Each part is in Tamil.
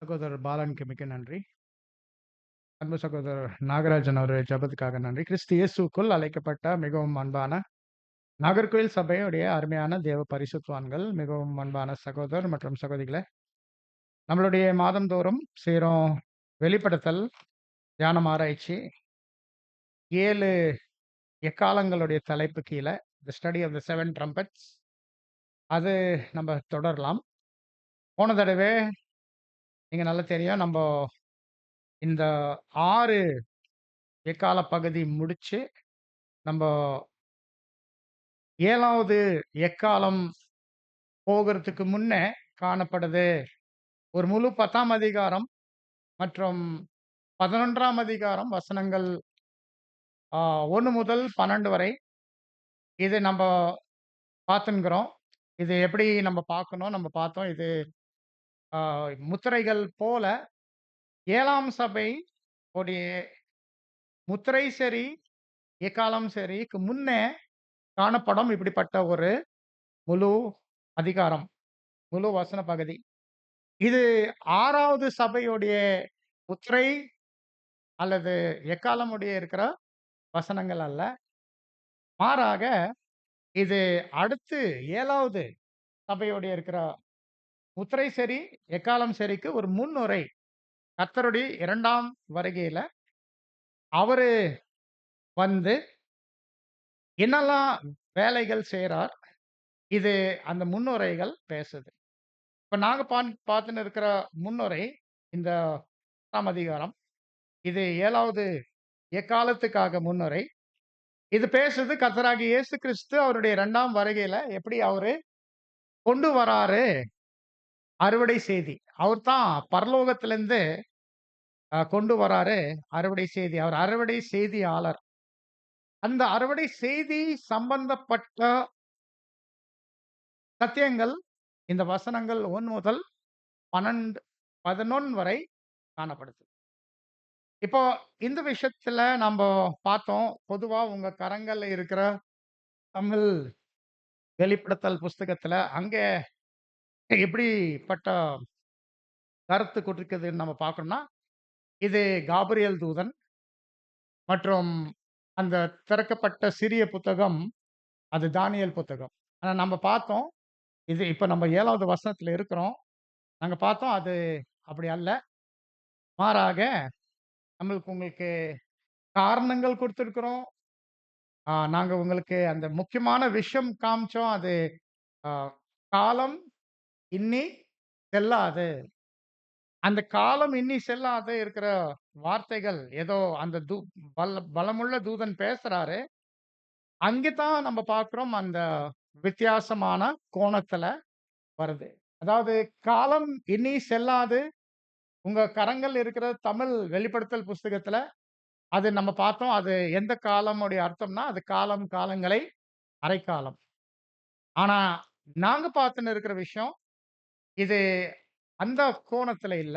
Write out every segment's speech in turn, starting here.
சகோதரர் பாலனுக்கு மிக்க நன்றி. அன்பு சகோதரர் நாகராஜன் அவருடைய ஜெபத்துக்காக நன்றி. கிறிஸ்து இயேசுவுக்குள் அழைக்கப்பட்ட மிகவும் அன்பான நாகர்கோயில் சபையுடைய அருமையான தேவ பரிசுத்தவான்கள், மிகவும் அன்பான சகோதரர் மற்றும் சகோதரிகளே, நம்மளுடைய மாதந்தோறும் செய்றோம் வெளிப்படுத்தல், தியானம் ஆராய்ச்சி 7 எக்காலங்களுடைய தலைப்பு கீழ the study of the 7 trumpets அது நம்ம தொடரலாம். போன தடவை நீங்க நல்லா தெரியும், நம்ப இந்த 6 எக்கால பகுதி முடிச்சு, நம்ப 7வது எக்காலம் போகறதுக்கு முன்னே காணப்படுது. ஒரு முழு 10ஆம் அதிகாரம் மற்றும் 11ஆம் அதிகாரம் வசனங்கள் 1 முதல் 12 வரை. இது நம்ப பார்த்துன்னுக்குறோம். இது எப்படி நம்ம பார்க்கணும், நம்ம பார்த்தோம். இது அ முத்திரைகள் போல 7ஆம் சபை உடைய முத்திரை சரி, எக்காலம் சரிக்கு முன்னே காணப்படும் இப்படிப்பட்ட ஒரு முழு அதிகாரம், முழு வசன பகுதி. இது 6வது சபையுடைய முத்திரை அல்லது எக்காலம் உடைய இருக்கிற வசனங்கள் அல்ல. மாறாக இது அடுத்து 7வது சபையோட இருக்கிற முத்திரை சரி, எக்காலம் சரிக்கு ஒரு முன்னுரை. கர்த்தருடைய 2ஆம் வருகையில அவரு வந்து என்னெல்லாம் வேலைகள் செய்றார், இது அந்த முன்னுரைகள் பேசுது. இப்ப நாங்க பார்த்துன்னு இருக்கிற முன்னுரை இந்த 10ஆம் அதிகாரம். இது 7வது எக்காலத்துக்காக முன்னுரை. இது பேசுது கர்த்தராகிய இயேசு கிறிஸ்து அவருடைய 2ஆம் வருகையில எப்படி அவரு கொண்டு வராரு அறுவடை செய்தி. அவர் தான் பரலோகத்திலிருந்து கொண்டு வராரு அறுவடை செய்தி. அவர் அறுவடை செய்தியாளர். அந்த அறுவடை செய்தி சம்பந்தப்பட்ட சத்தியங்கள் இந்த வசனங்கள் 1 முதல் 12 11 வரை காணப்படுது. இப்போ இந்த விஷயத்துல நம்ப பார்த்தோம். பொதுவா உங்க கரங்கள்ல இருக்கிற தமிழ் வெளிப்படுத்தல் புஸ்தகத்துல அங்க எப்படிப்பட்ட கருத்து குடுக்குதுன்னு நம்ம பார்க்கணும்னா, இது காபிரியேல் தூதன் மற்றும் அந்த திறக்கப்பட்ட சிறிய புத்தகம், அது தானியேல் புத்தகம். ஆனா நம்ம பார்த்தோம், இது இப்ப நம்ம 7வது வசனத்துல இருக்கிறோம். நாங்க பார்த்தோம் அது அப்படி அல்ல. மாறாக உங்களுக்கு காரணங்கள் குடுத்திருக்கிறோம். நாங்க உங்களுக்கு அந்த முக்கியமான விஷயம் காமிச்சோம். அது அ காலம் இன்னி செல்லாது. அந்த காலம் இன்னி செல்லாது இருக்கிற வார்த்தைகள் ஏதோ அந்த பலமுள்ள தூதன் பேசுறாரு. அங்க தான் நம்ம பார்க்கிறோம் அந்த வித்தியாசமான கோணத்துல வருது. அதாவது காலம் இனி செல்லாது. உங்க கரங்கள் இருக்கிற தமிழ் வெளிப்படுத்தல் புஸ்தகத்துல அது நம்ம பார்த்தோம். அது எந்த காலமுடைய அர்த்தம்னா, அது காலம், காலங்களை அரைக்காலம். ஆனா, நாங்க பார்த்துன்னு இருக்கிற விஷயம், இது அந்த கோணத்துல இல்ல.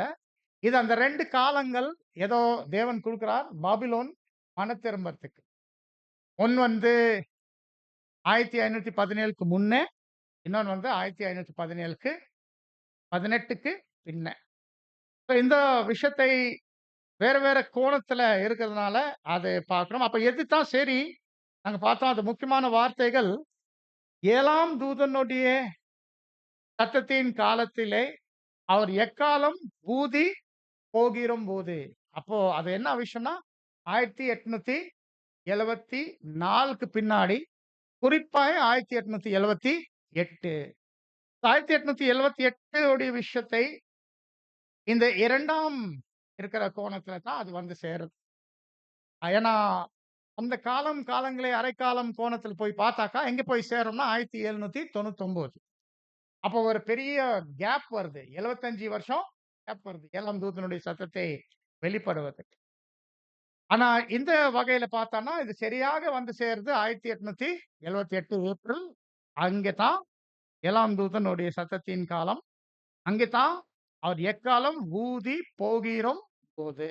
இது அந்த 2 காலங்கள் ஏதோ தேவன் குடுக்கிறார். பாபிலோன் மனம் திரும்புறதுக்கு. ஒண்ணு வந்து 1517க்கு முன்னே, இன்னொன்னு வந்து 1517க்கு 18க்கு பின்ன. இப்ப இந்த விஷயத்தை வேற வேற கோணத்துல இருக்கிறதுனால, அது பார்க்கிறோம். அப்ப எது தான் சரி? நாங்க பார்த்தோம் அது முக்கியமான வார்த்தைகள் 7ஆம் தூதனுடைய சத்தத்தின் காலத்திலே, அவர் எக்காலம் ஊதி போகிறம்போது, அப்போ அது என்ன விஷயம்னா, 1874க்கு பின்னாடி, குறிப்பாக 1878. 1878 உடைய விஷயத்தை இந்த 2ஆம் இருக்கிற கோணத்துல தான் அது வந்து சேருது. ஏன்னா, அந்த காலம், காலங்களை அரைக்காலம் கோணத்துல போய் பார்த்தாக்கா, எங்க போய் சேரும்னா 1799. அப்போ ஒரு பெரிய கேப் வருது. 75 வருஷம் கேப் வருது. 7ஆம் தூதனுடைய சத்தத்தை வெளிப்படுவதற்கு. ஆனா, இந்த வகையில பார்த்தோம்னா, இது சரியாக வந்து சேருது 1878 ஏப்ரல். அங்க தான் 7ஆம் தூதனுடைய சத்தத்தின் காலம். அங்க தான் அவர் எக்காலம் ஊதி போகிறோம் போது.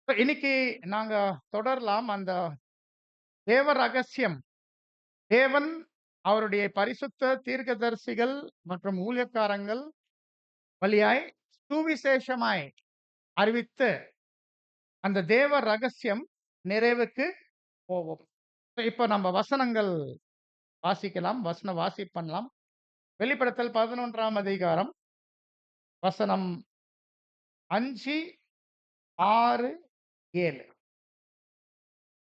இன்னைக்கு நாங்க தொடரலாம். அந்த தேவ ரகசியம். தேவன் அவருடைய பரிசுத்த தீர்க்கதரிசிகள் மற்றும் ஊழியக்காரங்கள் வழியாய் சுவிசேஷமாய் அறிவித்து அந்த தேவ ரகசியம் நிறைவுக்கு போவோம். இப்ப நம்ம வசனங்கள் வாசிக்கலாம். வசன வாசிப்பு பண்ணலாம். வெளிப்படுத்தல் 11ஆம் அதிகாரம் வசனம் 5, 6, 7.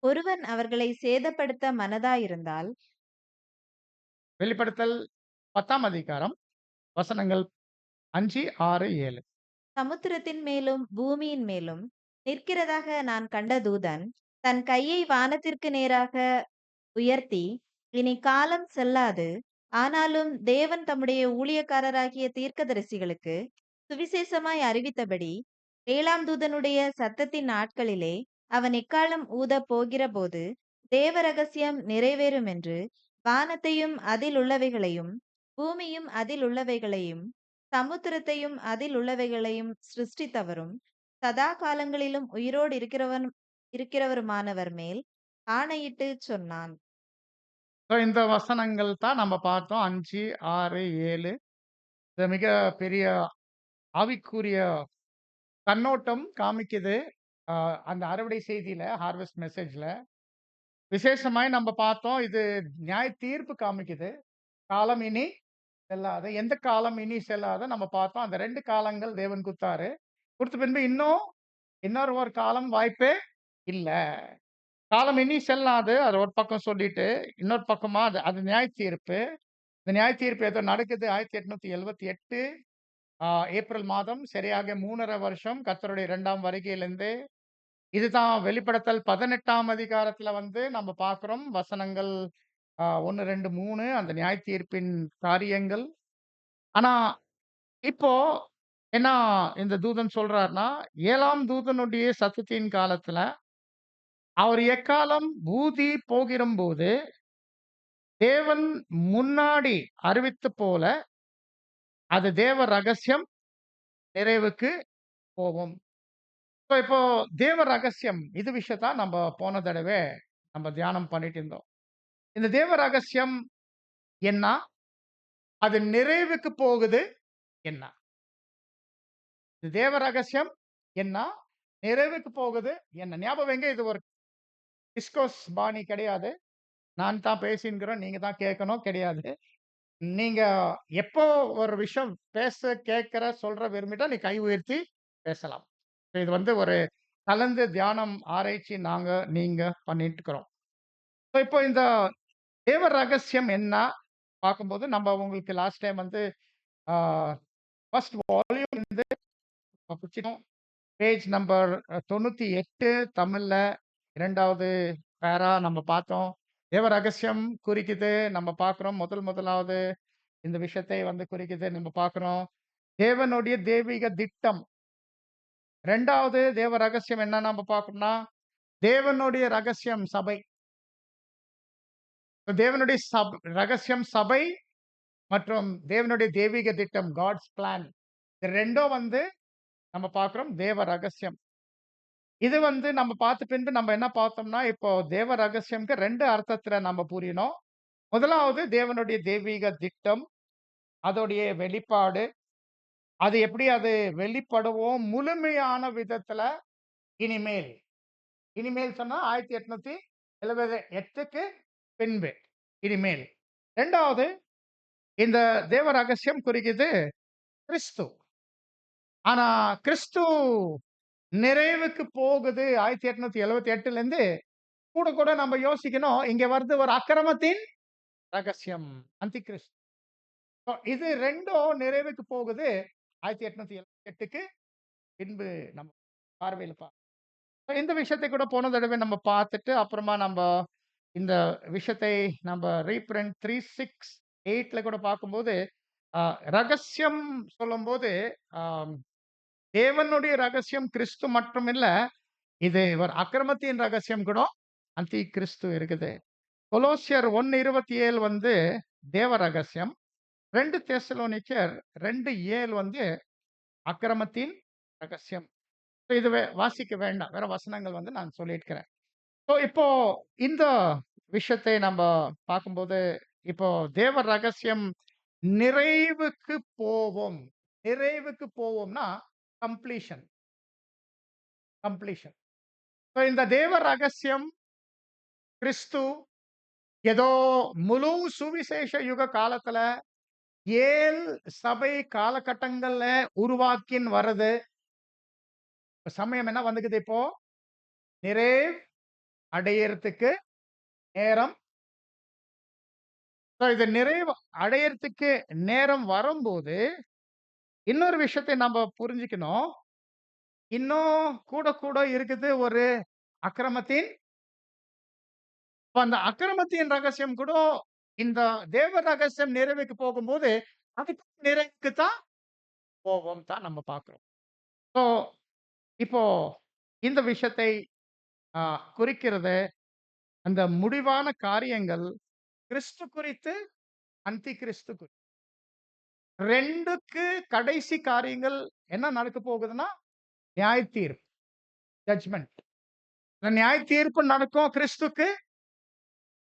ஒருவன் அவர்களை சேதப்படுத்த மனதாயிருந்தால் வெளிப்படுத்தல் 10ஆம் அதிகாரம் வசனங்கள் 5, 6, 7. சமுத்திரத்தின் மேலும் பூமியின் மேலும் நிற்கிறதாக நான் கண்ட தூதன் தன் கையை வானத்திற்கு நேராக உயர்த்தி, இனி காலம் செல்லாது, ஆனாலும் தேவன் தம்முடைய ஊழியக்காரராகிய தீர்க்கதரிசிகளுக்கு சுவிசேஷமாய் அறிவித்தபடி 7ஆம் தூதனுடைய சத்தத்தின் நாட்களிலே அவன் எக்காளம் ஊதப் போகிறபோது தேவ ரகசியம் நிறைவேறும் என்று வானத்தையும் அதில் உள்ளவைகளையும் பூமியும் அதில் உள்ளவைகளையும் சமுத்திரத்தையும் அதில் உள்ளவைகளையும் சிருஷ்டித்தவரும் சதா காலங்களிலும் உயிரோடு இருக்கிறவருமானவர் மேல் ஆணையிட்டு சொன்னான். இந்த வசனங்கள் தான் நம்ம பார்த்தோம். 5, 6, 7. இது மிக பெரிய ஆவிக்குரிய கண்ணோட்டம் காமிக்குது. அந்த அறுவடை செய்தியில, ஹார்வெஸ்ட் மெசேஜ்ல. விசேஷமாய் நம்ம பார்த்தோம். இது நியாய தீர்ப்பு காமிக்குது. காலம் இனி செல்லாது. எந்த காலம் இனி செல்லாது நம்ம பார்த்தோம். அந்த 2 காலங்கள் தேவன் குடுத்தாரு. குடுத்த பின்பு இன்னொரு ஒரு காலம் வாய்ப்பே இல்ல. காலம் இனி செல்லாது. அது ஒரு பக்கம் சொல்லிட்டு, இன்னொரு பக்கமா அது அது நியாய தீர்ப்பு. இந்த நியாய தீர்ப்பு ஏதோ நடக்குது 1878 ஆ ஏப்ரல் மாதம் சரியாக 3 1/2 வருஷம் கர்த்தருடைய 2ஆம் வருகையிலிருந்து. இதுதான் வெளிப்படுத்தல் 18ஆம் அதிகாரத்துல வந்து நம்ம பார்க்கிறோம். வசனங்கள் 1, 2, 3 அந்த நியாய தீர்ப்பின் காரியங்கள். ஆனா, இப்போ என்ன இந்த தூதன் சொல்றார்ன்னா, 7ஆம் தூதனுடைய சத்தத்தின் காலத்துல, அவர் எக்காலம் ஊதி போகிறம்போது, தேவன் முன்னாடி அறிவித்து போல, அது தேவ ரகசியம் நிறைவுக்கு போகும். இப்போ தேவ ரகசியம் இது விஷயத்த நம்ம போன தடவை நம்ம தியானம் பண்ணிட்டு இருந்தோம். இந்த தேவ ரகசியம் என்ன? அது நிறைவுக்கு போகுது என்ன? இந்த தேவ ரகசியம் என்ன? நிறைவுக்கு போகுது என்ன? ஞாபகம் வைங்க, இது ஒரு டிஸ்கோர்ஸ் பாணி கிடையாது. நான் தான் பேசின்கிறேன், நீங்க தான் கேட்கணும் கிடையாது. நீங்க எப்போ ஒரு விஷயம் பேச, கேட்கிற, சொல்ற விரும்பிட்டா நீ கை உயர்த்தி பேசலாம். இது வந்து ஒரு கலந்து தியானம், ஆராய்ச்சி நீங்க பண்ணிட்டு இருக்கிறோம். இப்போ இந்த தேவ ரகசியம் என்ன பார்க்கும்போது, நம்ம உங்களுக்கு லாஸ்ட் டைம் வந்து ஆ ஃபர்ஸ்ட் வால்யூம் இருந்து படிச்சிட்டோம். பேஜ் நம்பர் 98 தமிழ்ல 2வது பேரா நம்ம பார்த்தோம். தேவ ரகசியம் குறிக்குது. நம்ம பார்க்கிறோம். முதலாவது இந்த விஷயத்தை வந்து குறிக்குது. நம்ம பார்க்கிறோம். தேவனுடைய தெய்வீக திட்டம். 2வது தேவ ரகசியம் என்ன நம்ம பார்க்கணும்னா, தேவனுடைய ரகசியம் சபை. தேவனுடைய ரகசியம் சபை மற்றும் தேவனுடைய தெய்வீக திட்டம் காட்ஸ் பிளான். இது 2ம் வந்து நம்ம பார்க்கிறோம் தேவ ரகசியம். இது வந்து நம்ம பார்த்த பின்பு நம்ம என்ன பார்த்தோம்னா, இப்போ தேவ ரகசியம்க்கு 2 அர்த்தத்துல நம்ம புரியணும். முதலாவது தேவனுடைய தெய்வீக திட்டம், அதோடைய வெளிப்பாடு. அது எப்படி வெளிப்படுவோம் முழுமையான விதத்துல இனிமேல். இனிமேல் சொன்னா 1878க்கு பின்பு. இனிமேல். 2வது இந்த தேவ ரகசியம் குறிக்குது கிறிஸ்து. ஆனா கிறிஸ்து நிறைவுக்கு போகுது 1878லேருந்து. கூட கூட நம்ம யோசிக்கணும். இங்க வருது ஒரு அக்கிரமத்தின் ரகசியம். அந்தி கிறிஸ்து. இது 2ம் நிறைவுக்கு போகுது 1878க்கு பின்பு நம்ம பார்வையில இந்த விஷயத்தை கூட போன தடவை நம்ம பார்த்துட்டு, அப்புறமா நம்ப இந்த விஷயத்தை நம்ப ரீப்ரிண்ட் 368ல கூட பார்க்கும்போது, அ ரகசியம் சொல்லும்போது, ஆம் தேவனுடைய ரகசியம் கிறிஸ்து மட்டும் இல்ல, இது ஒரு அக்கிரமத்தின் ரகசியம் கூட அந்தி கிறிஸ்து இருக்குது. கொலோசியர் 1:27 வந்து தேவ ரகசியம். 2 தெசலோனிக்கர் 2:7 வந்து அக்கிரமத்தின் ரகசியம். இது வாசிக்க வேண்டாம். வேற வசனங்கள் வந்து நான் சொல்லியிருக்கிறேன். இப்போ இந்த விஷயத்தை நம்ம பார்க்கும்போது, இப்போ தேவ ரகசியம் நிறைவுக்கு போவோம். நிறைவுக்கு போவோம்னா, கம்ப்ளீஷன், கம்ப்ளீஷன். ஸோ இந்த தேவ ரகசியம் கிறிஸ்து ஏதோ முழு சுவிசேஷ யுக காலத்துல 7 சபை காலகட்டங்கள்ல உருவாக்கின் வருது. சமயம் என்ன வந்துக்குது இப்போ? நிறைவு அடையறதுக்கு நேரம். ஸோ இது நிறைவு அடையறதுக்கு நேரம் வரும்போது, இன்னொரு விஷயத்தை நம்ம புரிஞ்சுக்கணும். இன்னும் கூட கூட இருக்குது ஒரு அக்கிரமத்தின் இப்ப அந்த அக்கிரமத்தின் ரகசியம் கூட இந்த தேவ ரகசியம் நிறைவுக்கு போகும்போது, அதுக்கு நிறைவுக்கு தான் போவோம் தான் நம்ம பார்க்கிறோம். ஸோ இப்போ இந்த விஷயத்தை அ குறிக்கிறது அந்த முடிவான காரியங்கள் கிறிஸ்து குறித்து, அந்தி கிறிஸ்து குறித்து. 2க்கு கடைசி காரியங்கள் என்ன நடக்க போகுதுன்னா, நியாயத்தீர்ப்பு, ஜட்ஜ்மென்ட். இந்த நியாயத்தீர்ப்பு நடக்கும் கிறிஸ்துக்கு.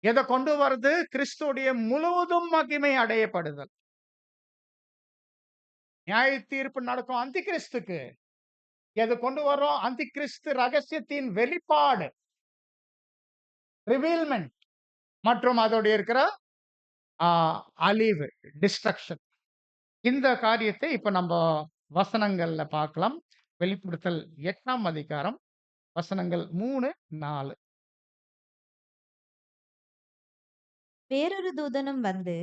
எத கொண்டு வருது? கிறிஸ்துவுடைய முழுவதும் மகிமை அடையப்படுதல். நியாயத்தீர்ப்பு நடக்கும் அந்தி கிறிஸ்துக்கு. எது கொண்டு வரும்? அந்தி கிறிஸ்து ரகசியத்தின் வெளிப்பாடு, ரிவீல்மென்ட் மற்றும் அதோட இருக்கிற ஆ அழிவு, டிஸ்ட்ரக்ஷன். இந்த காரியத்தை இப்ப நம்ப வசனங்கள்ல பார்க்கலாம். வெளிப்படுத்தல் 8ஆம் அதிகாரம், வசனங்கள் 3, 4. வேறொரு தூதனும் வந்து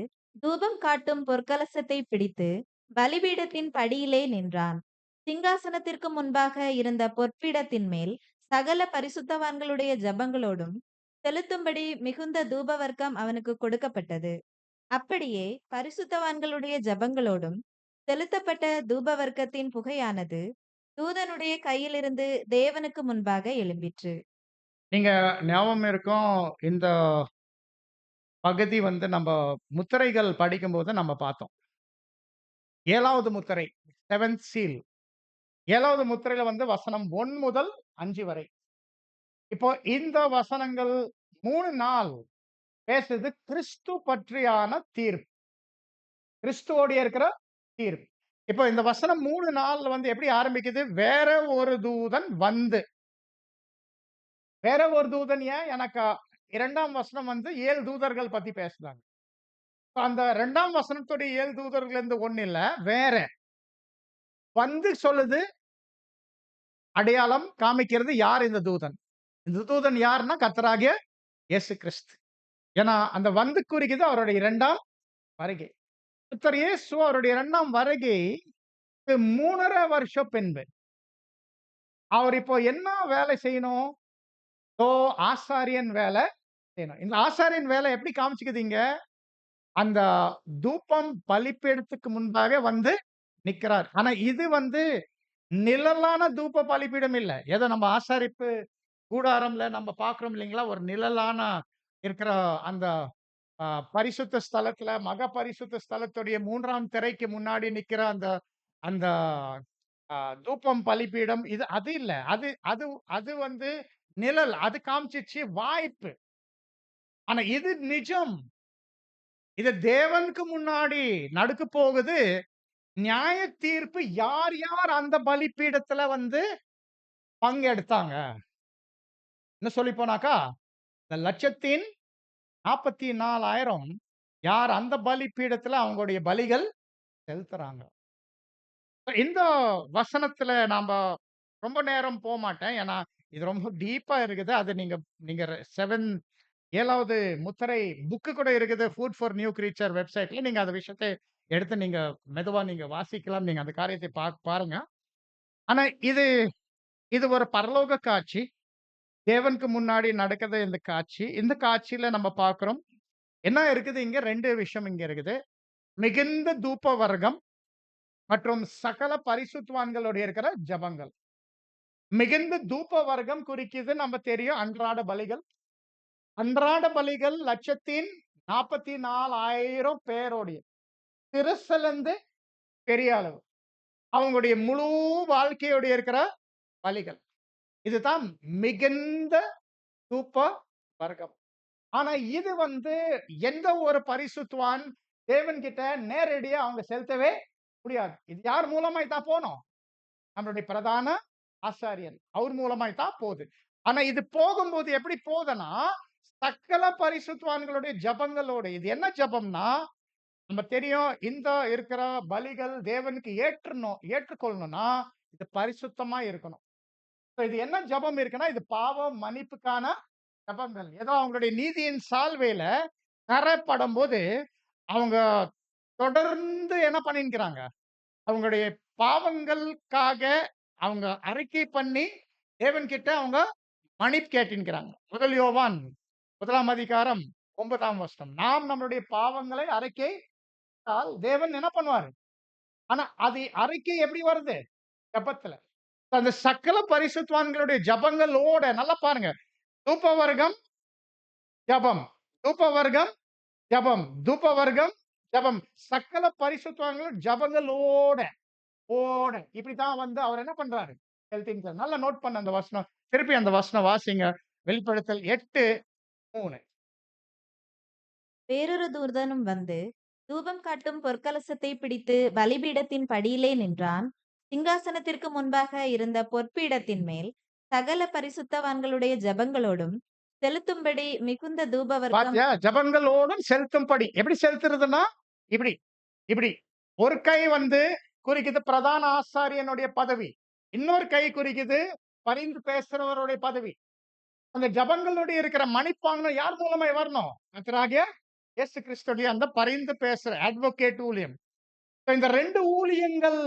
தூபம் காட்டும் பொற்கலசத்தை பிடித்து பலிபீடத்தின் படியிலே நின்றான். சிங்காசனத்திற்கு முன்பாக இருந்த பொற்பீடத்தின் மேல் சகல பரிசுத்தவான்களுடைய ஜெபங்களோடும் செலுத்தும்படி மிகுந்த தூபவர்க்கம் அவனுக்கு கொடுக்கப்பட்டது. அப்படியே பரிசுத்தவான்களுடைய ஜெபங்களோடும் செலுத்தப்பட்ட தூபவர்க்கத்தின் புகையானது தூதனுடைய கையிலிருந்து தேவனுக்கு முன்பாக எழும்பிற்று. நீங்க ஞாபகம் இருக்கும், இந்த பகுதி வந்து நம்ப முத்திரைகள் படிக்கும்போது நம்ம பார்த்தோம். 7வது முத்திரை, 7த் சீல். 7வது முத்திரையில வந்து வசனம் 1 முதல் 5 வரை. இப்போ இந்த வசனங்கள் 3 நாள் பேசுது கிறிஸ்து பற்றியான தீர்ப்பு. கிறிஸ்துவோட இருக்கிற தீர்ப்பு. இப்போ இந்த வசனம் 3 நாள்ல வந்து எப்படி ஆரம்பிக்குது? வேற ஒரு தூதன் வந்து. வேற ஒரு தூதன் ஏன்? எனக்கு 2ஆம் வசனம் வந்து 7 தூதர்கள் பத்தி பேசுறாங்க. அந்த 2ஆம் வசனத்துடைய 7 தூதர்கள் இருந்து ஒண்ணு இல்ல. வேற. வந்து சொல்லுது, அடையாளம் காமிக்கிறது யார் இந்த தூதன்? இந்த தூதன் யாருன்னா கர்த்தராகிய இயேசு கிறிஸ்து. ஏன்னா அந்த வந்து குறிக்குது அவருடைய 2ஆம் வருகை. கர்த்தர் இயேசு அவருடைய 2ஆம் வருகை 3 1/2 வருஷம் பின்பு. அவர் இப்போ என்ன வேலை செய்யணும்? ஓ ஆசாரியன் வேலை செய்யணும். இந்த ஆசாரியன் வேலை எப்படி காமிச்சுக்குது இங்க? அந்த தூபம் பலிபீடத்துக்கு முன்பாக வந்து நிக்கிறார். ஆனா இது வந்து நிழலான தூப பலிபீடம் இல்ல. ஏதோ நம்ம ஆசாரிப்பு கூடாரம்ல நம்ம பார்க்கிறோம் இல்லைங்களா? ஒரு நிழலான இருக்கிற அந்த அ பரிசுத்த ஸ்தலத்துல, மகா பரிசுத்த ஸ்தலத்துடைய 3ஆம் திரைக்கு முன்னாடி நிக்கிற அந்த அந்த அ தூபம் பலிபீடம் இது அது இல்ல. அது அது அது வந்து நிழல். அது காமிச்சுச்சு வாய்ப்பு. ஆனா இது நிஜம். இது தேவனுக்கு முன்னாடி நடக்க போகுது. நியாய தீர்ப்பு யார் யார் அந்த பலிபீடத்துல வந்து பங்கெடுத்தாங்க. இன்னும் சொல்லிப்போனாக்கா, இந்த 1,44,000 யார் அந்த பலிபீடத்துல அவங்களுடைய பலிகள் செலுத்துறாங்க. இந்த வசனத்துல நாம ரொம்ப நேரம் போமாட்டேன். ஏன்னா, இது ரொம்ப டீப்பா இருக்குது. அது நீங்க நீங்க 7வது முத்திரை புக் கூட இருக்குது. ஃபுட் ஃபார் நியூ கிரீச்சர் வெப்சைட்ல. நீங்க அந்த விஷயத்தை எடுத்து நீங்க மெதுவா நீங்க வாசிக்கலாம். நீங்க அந்த காரியத்தை பாருங்க. ஆனா இது இது ஒரு பரலோக காட்சி. தேவனுக்கு முன்னாடி நடக்குது இந்த காட்சி. இந்த காட்சியில நம்ம பார்க்கிறோம். என்ன இருக்குது இங்க 2 விஷயம் இங்க இருக்குது. மிகுந்த தூப வர்க்கம் மற்றும் சகல பரிசுத்தவான்களோட இருக்கிற ஜெபங்கள். மிகுந்த தூப வர்க்கம் குறிக்குது நம்ம தெரியும் அன்றாட பலிகள். அன்றாட பலிகள் 1,44,000 பேரோடைய சிறுசுலருந்து பெரிய அளவு. அவங்களுடைய முழு வாழ்க்கையோட இருக்கிற பலிகள். இதுதான் மிகுந்த தூப வர்க்கம். ஆனா இது வந்து எந்த ஒரு பரிசுத்தவான் தேவன்கிட்ட நேரடியா அவங்க செலுத்தவே முடியாது. இது யார் மூலமா தான் போணும்? நம்மளுடைய பிரதான ஆசாரியன். அவர் மூலமாய் தான் போகுது. ஆனா இது போகும்போது எப்படி போகுதுன்னா, சகல பரிசுத்தவான்களுடைய ஜெபங்களோட இது என்ன ஜெபம்னா, நம்ம தெரியும் இந்த இருக்கிற பலிகள் தேவனுக்கு ஏற்றுக்கொள்ளணும்னா, இது பரிசுத்தமா இருக்கணும். So இது என்ன ஜெபம் இருக்குன்னா, இது பாவ மன்னிப்புக்கான ஜெபங்கள். ஏதோ அவங்களுடைய நீதியின் சால்வையில கரைப்படும்போது, அவங்க தொடர்ந்து என்ன பண்ணியிருக்கிறாங்க? அவங்களுடைய பாவங்களுக்காக அவங்க அறிக்கை பண்ணி, தேவன்கிட்ட அவங்க மன்னிப்பு கேட்டிருக்கிறாங்க. 1 யோவான் 1ஆம் அதிகாரம் 9ஆம் வசனம். நாம் நம்மளுடைய பாவங்களை அறிக்கையிட்டால் தேவன் என்ன பண்ணுவாரு? ஆனா அது அறிக்கை எப்படி வருது? ஜெபத்துல. அந்த சகல பரிசுத்தவான்களுடைய ஜெபங்களோட நல்லா பாருங்க. தூபவர்க்கம் ஜெபம், தூபவர்க்கம் ஜெபம், தூபவர்க்கம் ஜெபம். சகல பரிசுத்தவான்களும் ஜெபங்களோட இப்படித்தான் வந்து அவர் என்ன பண்றாரு? செலுத்தின்றார். நல்லா நோட் பண்ண அந்த வசனம். திருப்பி அந்த வசனம் வாசிங்க. வெளிப்படுத்தல் 8:3. வேறொரு தூதனும் வந்து தூபம் காட்டும் பொற்கலசத்தை பிடித்து பலிபீடத்தின் படியிலே நின்றான். சிங்காசனத்திற்கு முன்பாக இருந்த பொற்பீடத்தின் மேல் சகல பரிசுத்தவான்களுடைய ஜெபங்களோடும் செலுத்தும்படி மிகுந்த தூபவர்க்கம் பாத்தியா? ஜெபங்களோடும் செலுத்தும்படி. எப்படி செலுத்துறதுன்னா, இப்படி, இப்படி. ஒரு கை வந்து குறிக்குது பிரதான ஆசாரியனுடைய பதவி. இன்னொரு கை குறிக்குது பரிந்து பேசுறவருடைய பதவி. அந்த ஜெபங்களுடைய இருக்கிற மன்னிப்பாங்கன்னு யார் மூலமாய் வரணும்? கர்த்தராகிய இயேசு கிறிஸ்துடைய அந்த பரிந்து பேசுற அட்வொகேட் ஊழியம். So இந்த 2 ஊழியங்கள்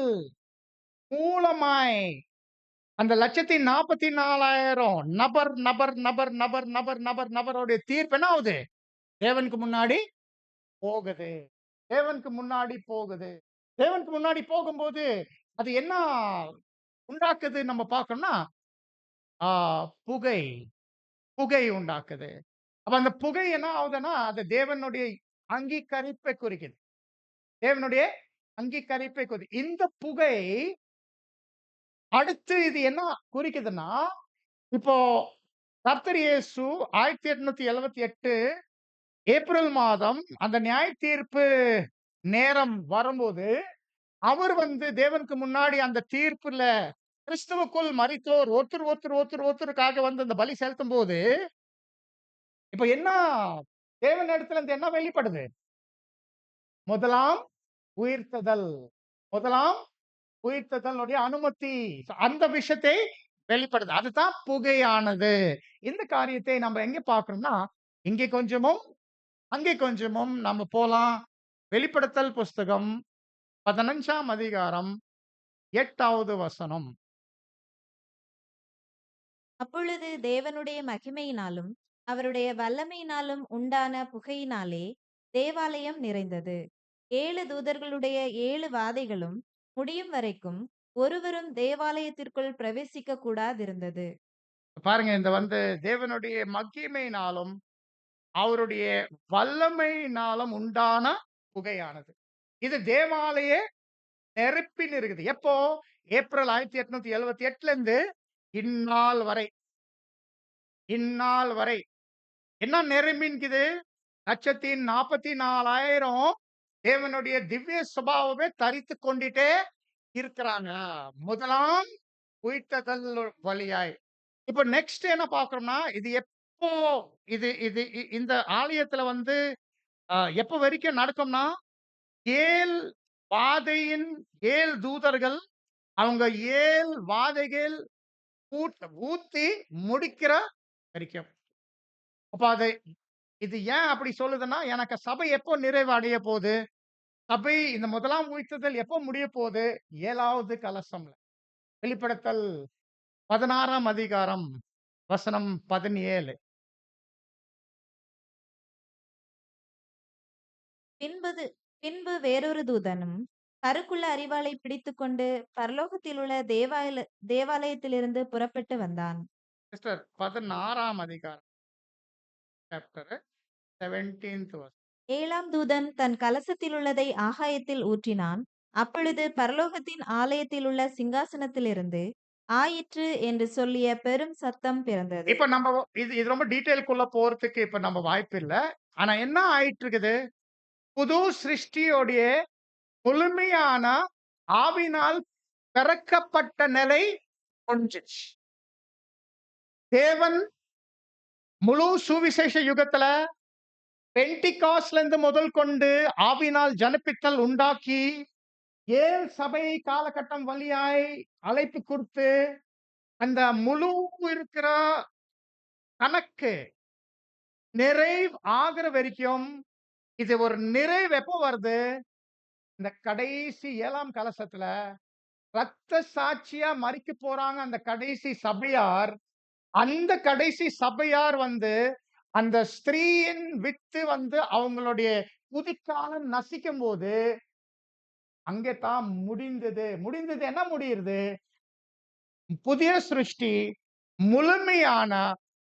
மூலமாய் அந்த 1,44,000 நபருடைய தீர்ப்பு என்ன ஆகுது? தேவனுக்கு முன்னாடி போகுது. தேவனுக்கு முன்னாடி போகுது. தேவனுக்கு முன்னாடி போகும்போது, அது என்ன உண்டாக்குது நம்ம பார்க்கணும்னா, ஆ புகை, புகை உண்டாக்குது. அப்ப அந்த புகை என்ன ஆகுதுன்னா, அது தேவனுடைய அங்கீகரிப்பை குறிக்குது. தேவனுடைய அங்கீகரிப்பை குறி இந்த புகை அடுத்து இது என்ன குறிக்குதுன்னா, இப்போ கர்த்தர் இயேசு 1878 ஏப்ரல் மாதம் அந்த நியாயத்தீர்ப்பு நேரம் வரும்போது, அவர் வந்து தேவனுக்கு முன்னாடி அந்த தீர்ப்புல கிறிஸ்துவுக்குள் மரித்தோர் ஒருத்தருக்காக வந்து அந்த பலி செலுத்தும்போது, இப்ப என்ன தேவனிடத்துல இருந்து என்ன வெளிப்படுது? முதலாம் உயிர்த்தெழுதல். முதலாம் உயிர்த்தெழுதலுடைய அனுமதி. அந்த விஷயத்தை வெளிப்படுது. அதுதான் புகையானது. இந்த காரியத்தை நம்ம எங்க பார்க்கிறோம்னா, இங்கே கொஞ்சமும், அங்கே கொஞ்சமும் நம்ம போலாம். வெளிப்படுத்தல் புஸ்தகம் 15ஆம் அதிகாரம் 8வது வசனம். அப்பொழுது தேவனுடைய மகிமையினாலும் அவருடைய வல்லமையினாலும் உண்டான புகையினாலே தேவாலயம் நிறைந்தது. 7 தூதர்களுடைய 7 வாதைகளும் முடியும் வரைக்கும் ஒருவரும் தேவாலயத்திற்குள் பிரவேசிக்க கூடாதிருந்தது. பாருங்க இந்த வந்து தேவனுடைய மகிமையினாலும், அவருடைய வல்லமையினாலும் உண்டான புகையானது. இது தேவாலய நெருப்பில் இருக்குது. எப்போ? ஏப்ரல் 1878ல இருந்து இந்நாள் வரை இந்நாள் வரை என்ன நிரம்பின்குது? 1,44,000 தேவனுடைய திவ்ய சுபாவமே தரித்துக் கொண்டுட்டே இருக்கிறாங்க. முதலாம் உயிர்த்தெழுதல் வழியாய். இப்ப நெக்ஸ்ட் என்ன பார்க்கிறோம்னா, இது எப்போ இது இது இந்த ஆலயத்துல வந்து எப்ப வரைக்கும் நடக்கும்னா, 7 வாதையின் 7 தூதர்கள் அவங்க 7 வாதைகள் ஊத்தி முடிக்கிற வரைக்கும். அப்ப இது ஏன் அப்படி சொல்லுதுன்னா, எனக்கு சபை எப்போ நிறைவு அடைய போகுது? சபை இந்த முதலாம் உயிர்த்தெழுதல் எப்போ முடிய போகுது? 7வது கலசம்ல. வெளிப்படுத்தல் 16ஆம் அதிகாரம் வசனம் 17. பின்பு பின்பு வேறொரு தூதனும் கருக்குள்ள அரிவாளை பிடித்துக்கொண்டு பரலோகத்திலுள்ள தேவாலயத்திலிருந்து புறப்பட்டு வந்தான். சிஸ்டர் 16ஆம் அதிகாரம் சாப்டர் 17th verse. 7ஆம் தூதன் தன் கலசத்திலுள்ளதை ஆகாயத்தில் ஊற்றினான். அப்பொழுது பரலோகத்தின் ஆலயத்திலுள்ள சிங்காசனத்திலிருந்து ஆயிற்று என்று சொல்லிய பெரும் சத்தம் பிறந்தது. இப்ப நம்ம இது இது ரொம்ப டீட்டெயிலுக்குள்ள போறதுக்கு இப்ப நம்ம வாய்ப்பு இல்ல. ஆனா என்ன ஆயிட்டு இருக்குது? புது சிருஷ்டியோடைய முழுமையான ஆவியினால் திறக்கப்பட்ட நிலை முடிஞ்சிச்சு. தேவன் முழு சுவிசேஷ யுகத்துல பெண்டிகாஸ்ட்ல இருந்து முதல் கொண்டு ஆவினால் ஜனப்பித்தல் உண்டாக்கி 7 சபை காலகட்டம் வழியாய் அழைப்பு கொடுத்து அந்த முழு இருக்கிற கணக்கு நிறைவு ஆகிற வரைக்கும் இது ஒரு நிறைவு எப்போ வருது? இந்த கடைசி 7ஆம் கலசத்துல ரத்த சாட்சியா மரிக்க போறாங்க அந்த கடைசி சபையார். அந்த கடைசி சபையார் வந்து அந்த ஸ்திரீயின் வித்து வந்து அவங்களுடைய குதிக்காலம் நசிக்கும்போது, அங்கே தான் முடிந்தது. முடிந்தது என்ன முடியுறது? புதிய சிருஷ்டி முழுமையான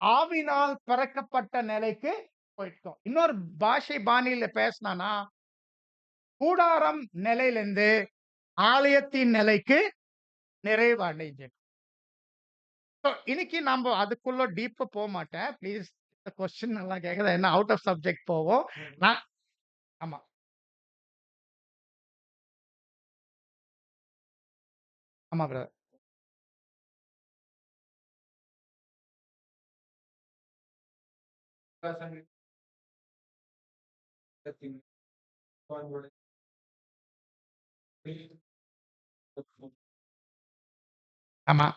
ஆவினால் பிறக்கப்பட்ட நிலைக்கு போயிட்டோம். இன்னொரு பாஷை பாணியில பேசினானா, கூடாரம் நிலையிலிருந்து ஆலயத்தின் நிலைக்கு நிறைவு அடைஞ்சது. ஸோ இன்னைக்கு நம்ப அதுக்குள்ள டீப்பா போமாட்டேன். ப்ளீஸ் கொஸ்டின் நல்லா கேக்குது. என்ன அவுட் ஆஃப் சப்ஜெக்ட் போவோம். நான் ஆமா, ஆமா பிரதர். ஆமா,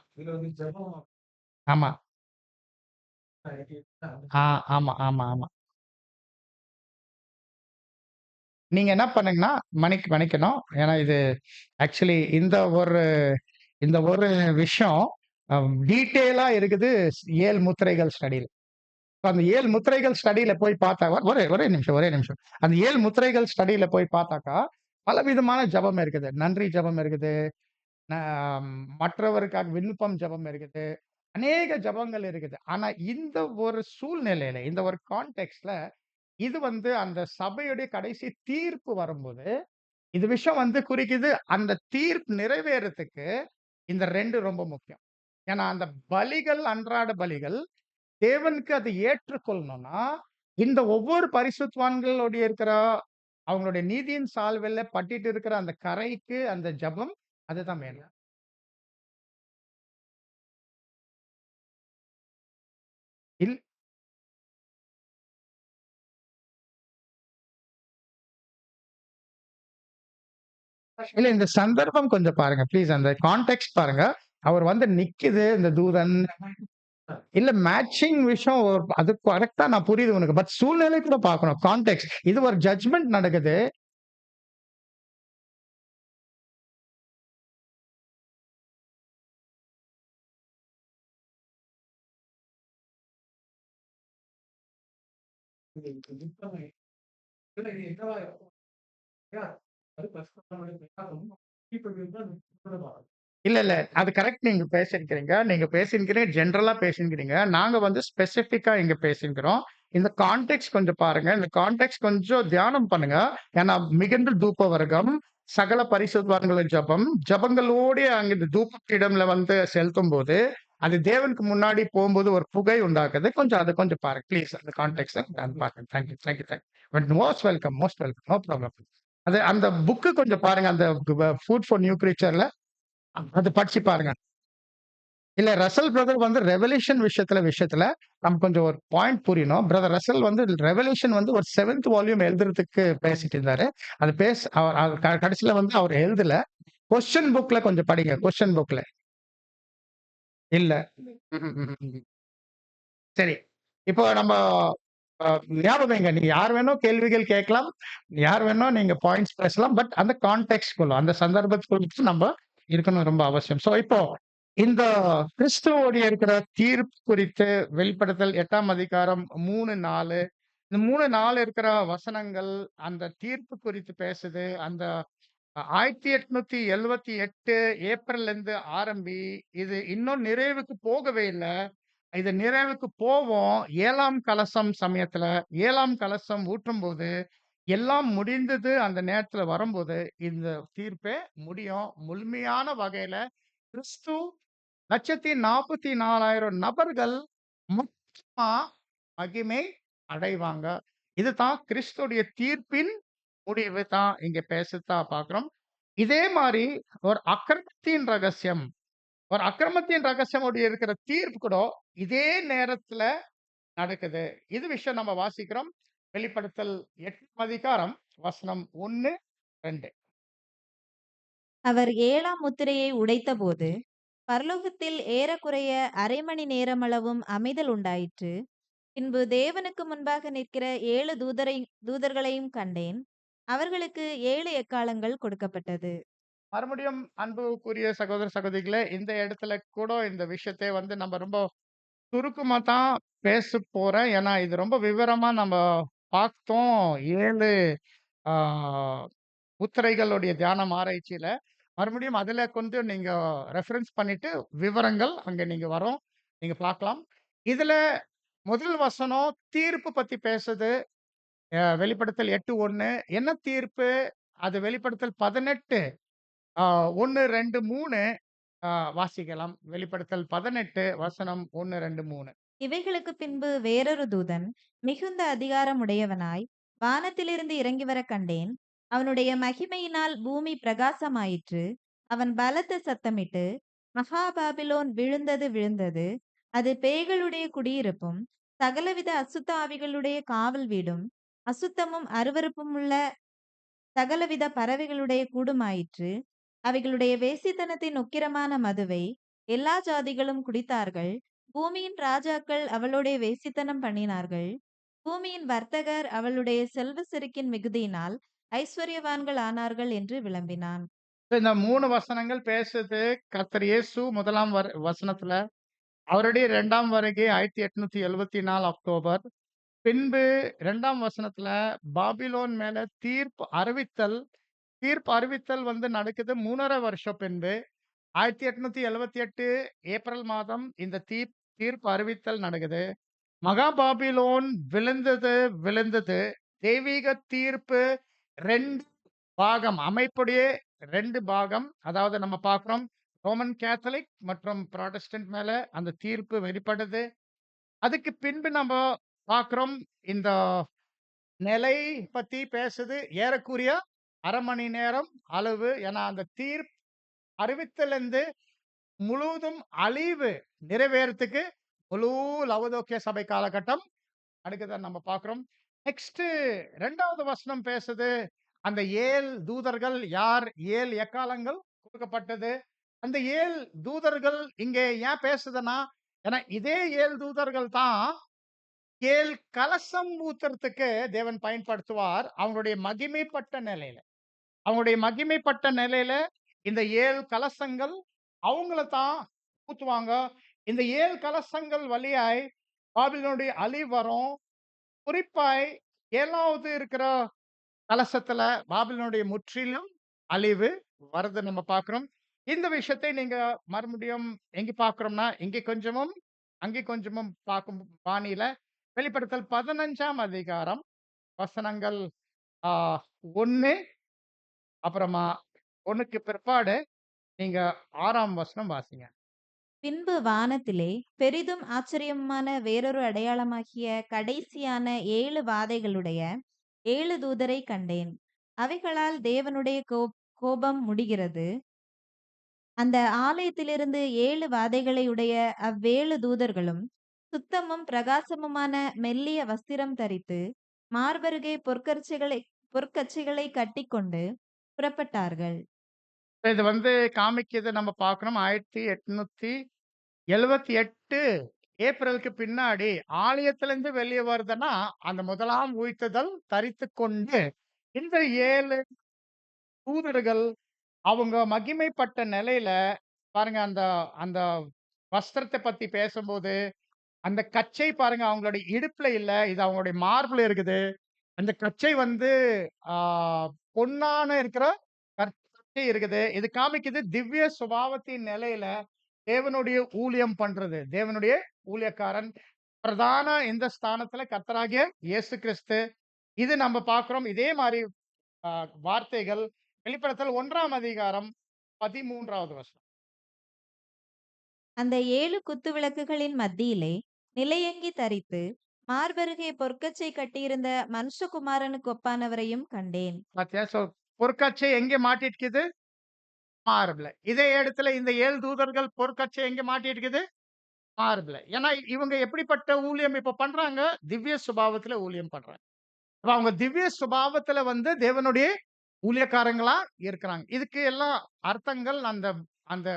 ஆமா. ஆ, ஆமா, ஆமா, ஆமா. நீங்க என்ன பண்ணுங்கன்னா, மன்னிக்கணும். ஏன்னா இது ஆக்சுவலி இந்த ஒரு விஷயம் டீட்டெயிலா இருக்குது 7 முத்திரைகள் ஸ்டடில. அந்த 7 முத்திரைகள் ஸ்டடில போய் பார்த்தா ஒரே ஒரே நிமிஷம், ஒரே நிமிஷம். அந்த 7 முத்திரைகள் ஸ்டடில போய் பார்த்தாக்கா, பலவிதமான ஜெபம் இருக்குது. நன்றி ஜெபம் இருக்குது. ந மற்றவருக்காக விண்ணப்பம் ஜெபம் இருக்குது. அநேக ஜெபங்கள் இருக்குது. ஆனா இந்த ஒரு சூழ்நிலையில, இந்த ஒரு கான்டெக்ஸ்ட்ல இது வந்து அந்த சபையுடைய கடைசி தீர்ப்பு வரும்போது, இது விஷயம் வந்து குறிக்குது. அந்த தீர்ப்பு நிறைவேறதுக்கு இந்த 2 ரொம்ப முக்கியம். ஏன்னா அந்த பலிகள், அன்றாட பலிகள் தேவனுக்கு அதை ஏற்றுக்கொள்ளணும்னா, இந்த ஒவ்வொரு பரிசுத்தவான்களுடைய இருக்கிற அவங்களுடைய நீதியின் சால்வையில பட்டிட்டு இருக்கிற அந்த கறைக்கு அந்த ஜெபம் அதுதான் வேணும். இல் இல்ல இந்த சந்தர்ப்பம் கொஞ்சம் பாருங்க. ப்ளீஸ் அந்த கான்டெக்ஸ்ட் பாருங்க. அவர் வந்து நிக்குது இந்த தூதன். இல்ல மேட்சிங் விஷயம் அது கரெக்ட்டா நான் புரியுது உனக்கு. பட் சூழ்நிலை கூட பார்க்கணும். கான்டெக்ஸ்ட். இது ஒரு ஜட்ஜ்மென்ட் நடக்குது. இல்ல, இல்ல. அது கரெக்ட் நீங்க பேசியிருக்கிறீங்க. நீங்க பேசியிருக்கிறீங்க. ஜெனரலா பேசியிருக்கிறீங்க. நாங்க வந்து ஸ்பெசிஃபிக்கா இங்க பேசியிருக்கிறோம். இந்த கான்டெக்ஸ்ட் கொஞ்சம் பாருங்க. இந்த கான்டெக்ஸ்ட் கொஞ்சம் தியானம் பண்ணுங்க. ஏன்னா மிகுந்த தூப வர்க்கம், சகல பரிசுத்தவான்களின் ஜெபம், ஜெபங்களோடே அங்க இந்த தூபபீடம்ல வந்து செலுத்தும்போது, அது தேவனுக்கு முன்னாடி போம்போது ஒரு புகை உண்டாக்குது. கொஞ்சம் அத கொஞ்சம் பாருங்க. ப்ளீஸ் அந்த கான்டெக்ஸ்ட்ட பாருங்க. Thank you, thank you, thank you. But most welcome, most welcome. No problem. அது அந்த புக் கொஞ்சம் பாருங்க. அந்த ஃபுட் ஃபார் நியூ கிரீச்சர்ல அது படிச்சு பாருங்க. இல்ல ரசல் பிரதர் வந்து ரெவல்யூஷன் விஷயத்துல நமக்கு கொஞ்சம் ஒரு பாயிண்ட் புரியணும். பிரதர் ரசல் வந்து ரெவல்யூஷன் வந்து ஒரு 7த் வால்யூம் எழுதுறதுக்கு பேசிட்டு இருந்தாரு. அது அவர் அவர் கடைசியில வந்து அவர் எழுதல. கொஸ்டின் புக்ல கொஞ்சம் படிங்க. கொஸ்டின் புக்ல. இல்ல. ம்ஹ்ம், ம்ஹ்ம், ம்ஹ்ம். சரி. இப்போ நம்ம அ ஞாபகம் வைங்க. நீங்க யார் வேணும் கேள்விகள் கேட்கலாம். யார் வேணா நீங்க பாயிண்ட்ஸ் பேசலாம். பட் அந்த கான்டெக்ஸ்ட்குள்ள, அந்த சந்தர்ப்பத்துக்குள்ள நம்ம இருக்கணும் ரொம்ப அவசியம். சோ இப்போ இந்த கிறிஸ்துவோடைய இருக்கிற தீர்ப்பு குறித்து வெளிப்படுத்தல் 8ஆம் அதிகாரம் 3, 4 இந்த 3, 4 இருக்கிற வசனங்கள் அந்த தீர்ப்பு குறித்து பேசுது. அந்த 1878 ஏப்ரல்ல இருந்து ஆரம்பி, இது இன்னும் நிறைவுக்கு போகவே இல்ல. இது நிறைவுக்கு போவோம். 7ஆம் கலசம் சமயத்துல 7ஆம் கலசம் ஊற்றும்போது, எல்லாம் முடிந்தது அந்த நேரத்துல வரும்போது, இந்த தீர்ப்பே முடியும். முழுமையான வகையில கிறிஸ்து 144,000 நபர்கள் மொத்தமா மகிமை அடைவாங்க. இதுதான் கிறிஸ்துவுடைய தீர்ப்பின் முடிவு தான் இங்க பேசத்தான் பார்க்கிறோம். இதே மாரி ஒரு அக்கிரமத்தின் ரகசியம் ஒரு அக்கிரமத்தின் ரகசியம் இருக்கிற தீர்ப்பு கூட இதே நேரத்துல நடக்குது. இது விஷயம் நம்ம வாசிக்கிறோம். வெளிப்படுத்தல் 8ஆம் அதிகாரம் வசனம் 1, 2. அவர் 7ஆம் முத்திரையை உடைத்தபோது, பரலோகத்தில் ஏறக்குறைய அரை மணி நேரமளவும் அமைதல் உண்டாயிற்று. பின்பு தேவனுக்கு முன்பாக நிற்கிற 7 தூதர்களையும் கண்டேன். அவர்களுக்கு 7 எக்காளங்கள் கொடுக்கப்பட்டது. மறுபடியும் அன்புக்குரிய சகோதர சகோதரிகளே, இந்த இடத்துல கூட இந்த விஷயத்தை நம்ம ரொம்ப சுருக்கமா தான் பேசப் போறேன். ஏன்னா, இது ரொம்ப விவரமா நம்ம பார்த்தோம். 7 ஆ முத்திரைகளுடைய தியானம் ஆராய்ச்சியில. மறுபடியும் அதுல கொஞ்சம் நீங்க ரெஃபரன்ஸ் பண்ணிட்டு, விவரங்கள் அங்க நீங்க வரும். நீங்க பார்க்கலாம். இதுல முதல் வசனம் தீர்ப்பு பத்தி பேசுது. வெளிப்படுத்தல் 8:1 என்ன தீர்ப்பு? அது வெளிப்படுத்தல் 18 1, 2, 3 வாசிக்கலாம். வெளிப்படுத்தல் 18 வசனம் 1, 2, 3. இவைகளுக்கு பின்பு வேறொரு தூதன் மிகுந்த அதிகாரம் உடையவனாய் வானத்திலிருந்து இறங்கி வர கண்டேன். அவனுடைய மகிமையினால் பூமி பிரகாசமாயிற்று. அவன் பலத்த சத்தமிட்டு, மகா பாபிலோன் விழுந்தது விழுந்தது, அது பேய்களுடைய குடியிருப்பும் சகலவித அசுத்த ஆவிகளுடைய காவல் வீடும் அசுத்தமும் அருவருப்பும் உள்ள சகலவித பறவைகளுடைய கூடுமாயிற்று. அவைகளுடைய வேசித்தனத்தின் உக்கிரமான மதுவை எல்லா ஜாதிகளும் குடித்தார்கள். பூமியின் ராஜாக்கள் அவளுடைய வேசித்தனம் பண்ணினார்கள். பூமியின் வர்த்தகர் அவளுடைய செல்வ செருக்கின் மிகுதியினால் ஐஸ்வர்யவான்கள் ஆனார்கள் என்று விளம்பினான். இந்த 3 வசனங்கள் பேசுது. கர்த்தர் இயேசு 1ஆம் வசனத்துல, அவருடைய 2ஆம் வருகை 1874 அக்டோபர். பின்பு 2ஆம் வசனத்துல பாபிலோன் மேல தீர்ப்பு அறிவித்தல் நடக்குது 3½ வருஷம் பின்பு. 1878 ஏப்ரல் மாதம் இந்த தீர்ப்பு அறிவித்தல் நடக்குது. மகா பாபிலோன் விழுந்தது விழுந்தது. தெய்வீக தீர்ப்பு 2 பாகம் அமைப்புடையே 2 பாகம். அதாவது நம்ம பார்க்கிறோம். ரோமன் கேத்தலிக் மற்றும் புராட்டஸ்டன்ட் மேல அந்த தீர்ப்பு வெளிப்படுது. அதுக்கு பின்பு நம்ம பார்க்கிறோம். இந்த நிலை பத்தி பேசுது. ஏறக்குறைய 1/2 மணி நேரம் அளவு. ஏன்னா, அந்த தீர்ப்பு அறிவித்தலிருந்து முழுவதும் அழிவு நிறைவேறத்துக்கு முழு லவோதிக்கேய சபை காலகட்டம் அடுக்குத நம்ம பார்க்கிறோம். நெக்ஸ்ட் 2வது வசனம் பேசுது. அந்த 7 தூதர்கள் யார்? 7 எக்காளங்கள் கொடுக்கப்பட்டது. அந்த 7 தூதர்கள் இங்கே ஏன் பேசுதுன்னா, ஏன்னா இதே 7 தூதர்கள் தான் 7 கலசம் ஊத்துறதுக்கு தேவன் பயன்படுத்துவார். அவங்களுடைய மகிமைப்பட்ட நிலையில. அவங்களுடைய மகிமைப்பட்ட நிலையில இந்த 7 கலசங்கள் அவங்கள தான் ஊத்துவாங்க. இந்த 7 கலசங்கள் வழியாய் பாபிலோனுடைய அழிவு வரும். குறிப்பாய் 7வது இருக்கிற கலசத்துல பாபிலோனுடைய முற்றிலும் அழிவு வரத நம்ம பார்க்கிறோம். இந்த விஷயத்தை நீங்க மறுபடியும் எங்க பார்க்கிறோம்னா, இங்கே கொஞ்சமும், அங்கே கொஞ்சமும் பார்க்கும் பாணியில வெளிப்படுத்தல் 15ஆம் அதிகாரம் வசனங்கள் ஆ 1 அப்புறமா 1க்கு பிற்பாடு நீங்க 6ஆம் வசனம் வாசிங்க. பின்பு வானத்திலே பெரிதும் ஆச்சரியமான வேறொரு அடையாளமாகிய கடைசியான 7 வாதைகளுடைய 7 தூதரை கண்டேன். அவைகளால் தேவனுடைய கோபம் முடிகிறது. அந்த ஆலயத்திலிருந்து 7 வாதைகளை உடைய அவ்வேழு தூதர்களும் சுத்தமும் பிரகாசமுமான மெல்லிய வஸ்திரம் தரித்து மார்பருகே பொற்கச்சைகளை கட்டிக்கொண்டு புறப்பட்டார்கள். இது காமிக்குது நம்ம பார்க்கிறோம். 1878 ஏப்ரலுக்கு பின்னாடி ஆலயத்திலிருந்து வெளிய வருதுன்னா, அந்த முதலாம் உயிர்த்தெழுதல் தரித்துக்கொண்டு இந்த 7 தூதர்கள் அவங்க மகிமைப்பட்ட நிலையில பாருங்க அந்த அந்த வஸ்திரத்த பத்தி பேசும்போது, அந்த கச்சை பாருங்க அவங்களுடைய இடுப்புல இல்ல. இது அவங்களுடைய மார்புல இருக்குது. அந்த கச்சை ஆ பொன்னான இருக்கிற கச்சை இருக்குது. இது காமிக்குது திவ்ய சுபாவத்தின் நிலையில தேவனுடைய ஊழியம் பண்றது. தேவனுடைய ஊழியக்காரன். பிரதான இந்த ஸ்தானத்துல கர்த்தராகிய இயேசு கிறிஸ்து. இது நம்ம பார்க்கிறோம். இதே மாரி அ வார்த்தைகள் வெளிப்படுத்தல் 1ஆம் அதிகாரம் 13வது வசனம். அந்த 7 குத்துவிளக்குகளின் மத்தியிலே நிலையங்கி தரித்து மார்பருகே பொற்கச்சை கட்டியிருந்த மனுஷகுமாரனுக்கு ஒப்பானவரையும் கண்டேன். பாத்தியா? பொற்கச்சை எங்கே மாட்டியிருக்குது? மாறுபல. இதே இடத்துல இந்த 7 தூதர்கள் பொற்கச்சை எங்க மாட்டியிருக்குது? மாறுபல. ஏன்னா இவங்க எப்படிப்பட்ட ஊழியம் இப்ப பண்றாங்க? திவ்ய சுபாவத்துல ஊழியம் பண்றாங்க. அப்ப அவங்க திவ்ய சுபாவத்துல வந்து தேவனுடைய ஊழியக்காரங்களா இருக்கிறாங்க. இதுக்கு எல்லாம் அர்த்தங்கள் அந்த அந்த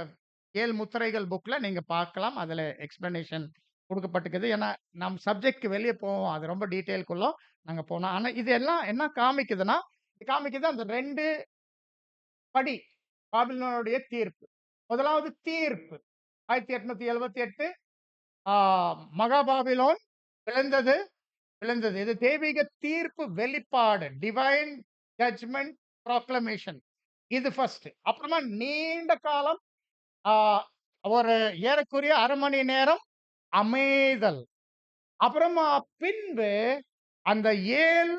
7 முத்திரைகள் புக்ல நீங்க பார்க்கலாம். அதுல எக்ஸ்ப்ளனேஷன் குடுக்கப்பட்டிருக்குது. ஏன்னா, நம் சப்ஜெக்ட்க்கு வெளிய போவோம். அது ரொம்ப டீட்டெயில்க்குள்ள நாங்க போனோம். ஆனா இது எல்லாம் என்ன காமிக்குதுன்னா, காமிக்குது அந்த 2 படி பாபிலோனுடைய தீர்ப்பு. முதலாவது தீர்ப்பு 1878 ஆ மகா பாபிலோன் விழுந்தது, விழுந்தது. இது தெய்வீக தீர்ப்பு வெளிப்பாடு. Divine judgement proclamation. இது ஃபர்ஸ்ட். அப்புறமா நீண்ட காலம் ஆ ஒரு ஏறக்குறைய 1/2 மணி நேரம் அமைதல். அப்புறமா பின்பு அந்த 7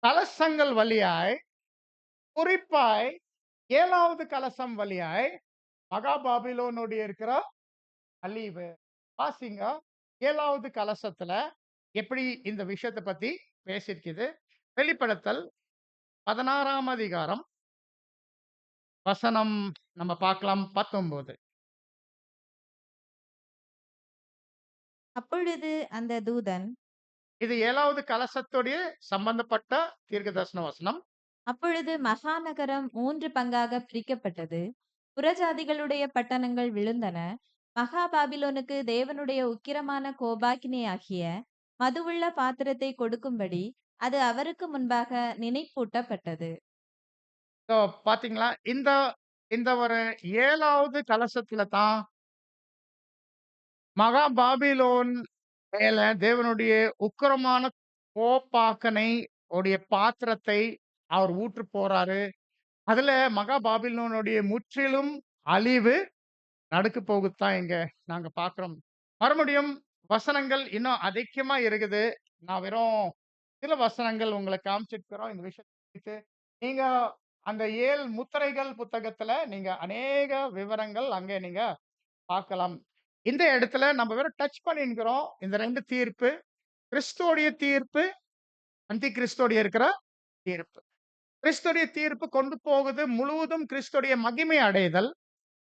கலசங்கள் வழியாய், குறிப்பாய் 7வது கலசம் வழியாய் மகா பாபிலோனுடைய இருக்கிற அழிவு. வாசிங்க 7வது கலசத்துல எப்படி இந்த விஷயத்த பத்தி பேசியிருக்குது. வெளிப்படுத்தல் 16ஆம் அதிகாரம் வசனம் நம்ம பார்க்கலாம் 19. அப்பொழுது அந்த தூதன் இது 7வது கலசத்துடைய சம்பந்தப்பட்ட தீர்க்கதரிசன வசனம். அப்பொழுது மகாநகரம் 3 பங்காக பிரிக்கப்பட்டது. புறஜாதிகளுடைய பட்டணங்கள் விழுந்தன. மகா பாபிலோனுக்கு தேவனுடைய உக்கிரமான கோபாக்கினியாகிய மதுவுள்ள பாத்திரத்தை கொடுக்கும்படி அது அவருக்கு முன்பாக நினைப்பூட்டப்பட்டது. சோ பாத்தீங்களா? இந்த இந்த ஒரு 7வது கலசத்துல தான் மகா பாபிலோன் மேல தேவனுடைய உக்கிரமான கோப்பாக்கனை உடைய பாத்திரத்தை அவர் ஊற்றப் போறாரு. அதுல மகா பாபிலோனுடைய முற்றிலும் அழிவு நடக்க போகுதுதான் இங்க நாங்க பார்க்கிறோம். மறுபடியும் வசனங்கள் இன்னும் அதிகமா இருக்குது. நான் வெறும் சில வசனங்கள் உங்களுக்கு காமிச்சிருக்கிறோம் இந்த விஷயத்தை குறித்து. நீங்க அந்த 7 முத்திரைகள் புத்தகத்துல நீங்க அநேக விவரங்கள் அங்கே நீங்க பார்க்கலாம். இந்த இடத்துல நம்ம வெறும் டச் பண்ணியிருக்கிறோம். இந்த 2 தீர்ப்பு. கிறிஸ்துவோடைய தீர்ப்பு, அந்தி கிறிஸ்துவோடைய இருக்கிற தீர்ப்பு. கிறிஸ்துவோடைய தீர்ப்பு கொண்டு போகுது முழுவதும் கிறிஸ்துவோடைய மகிமை அடைதல்.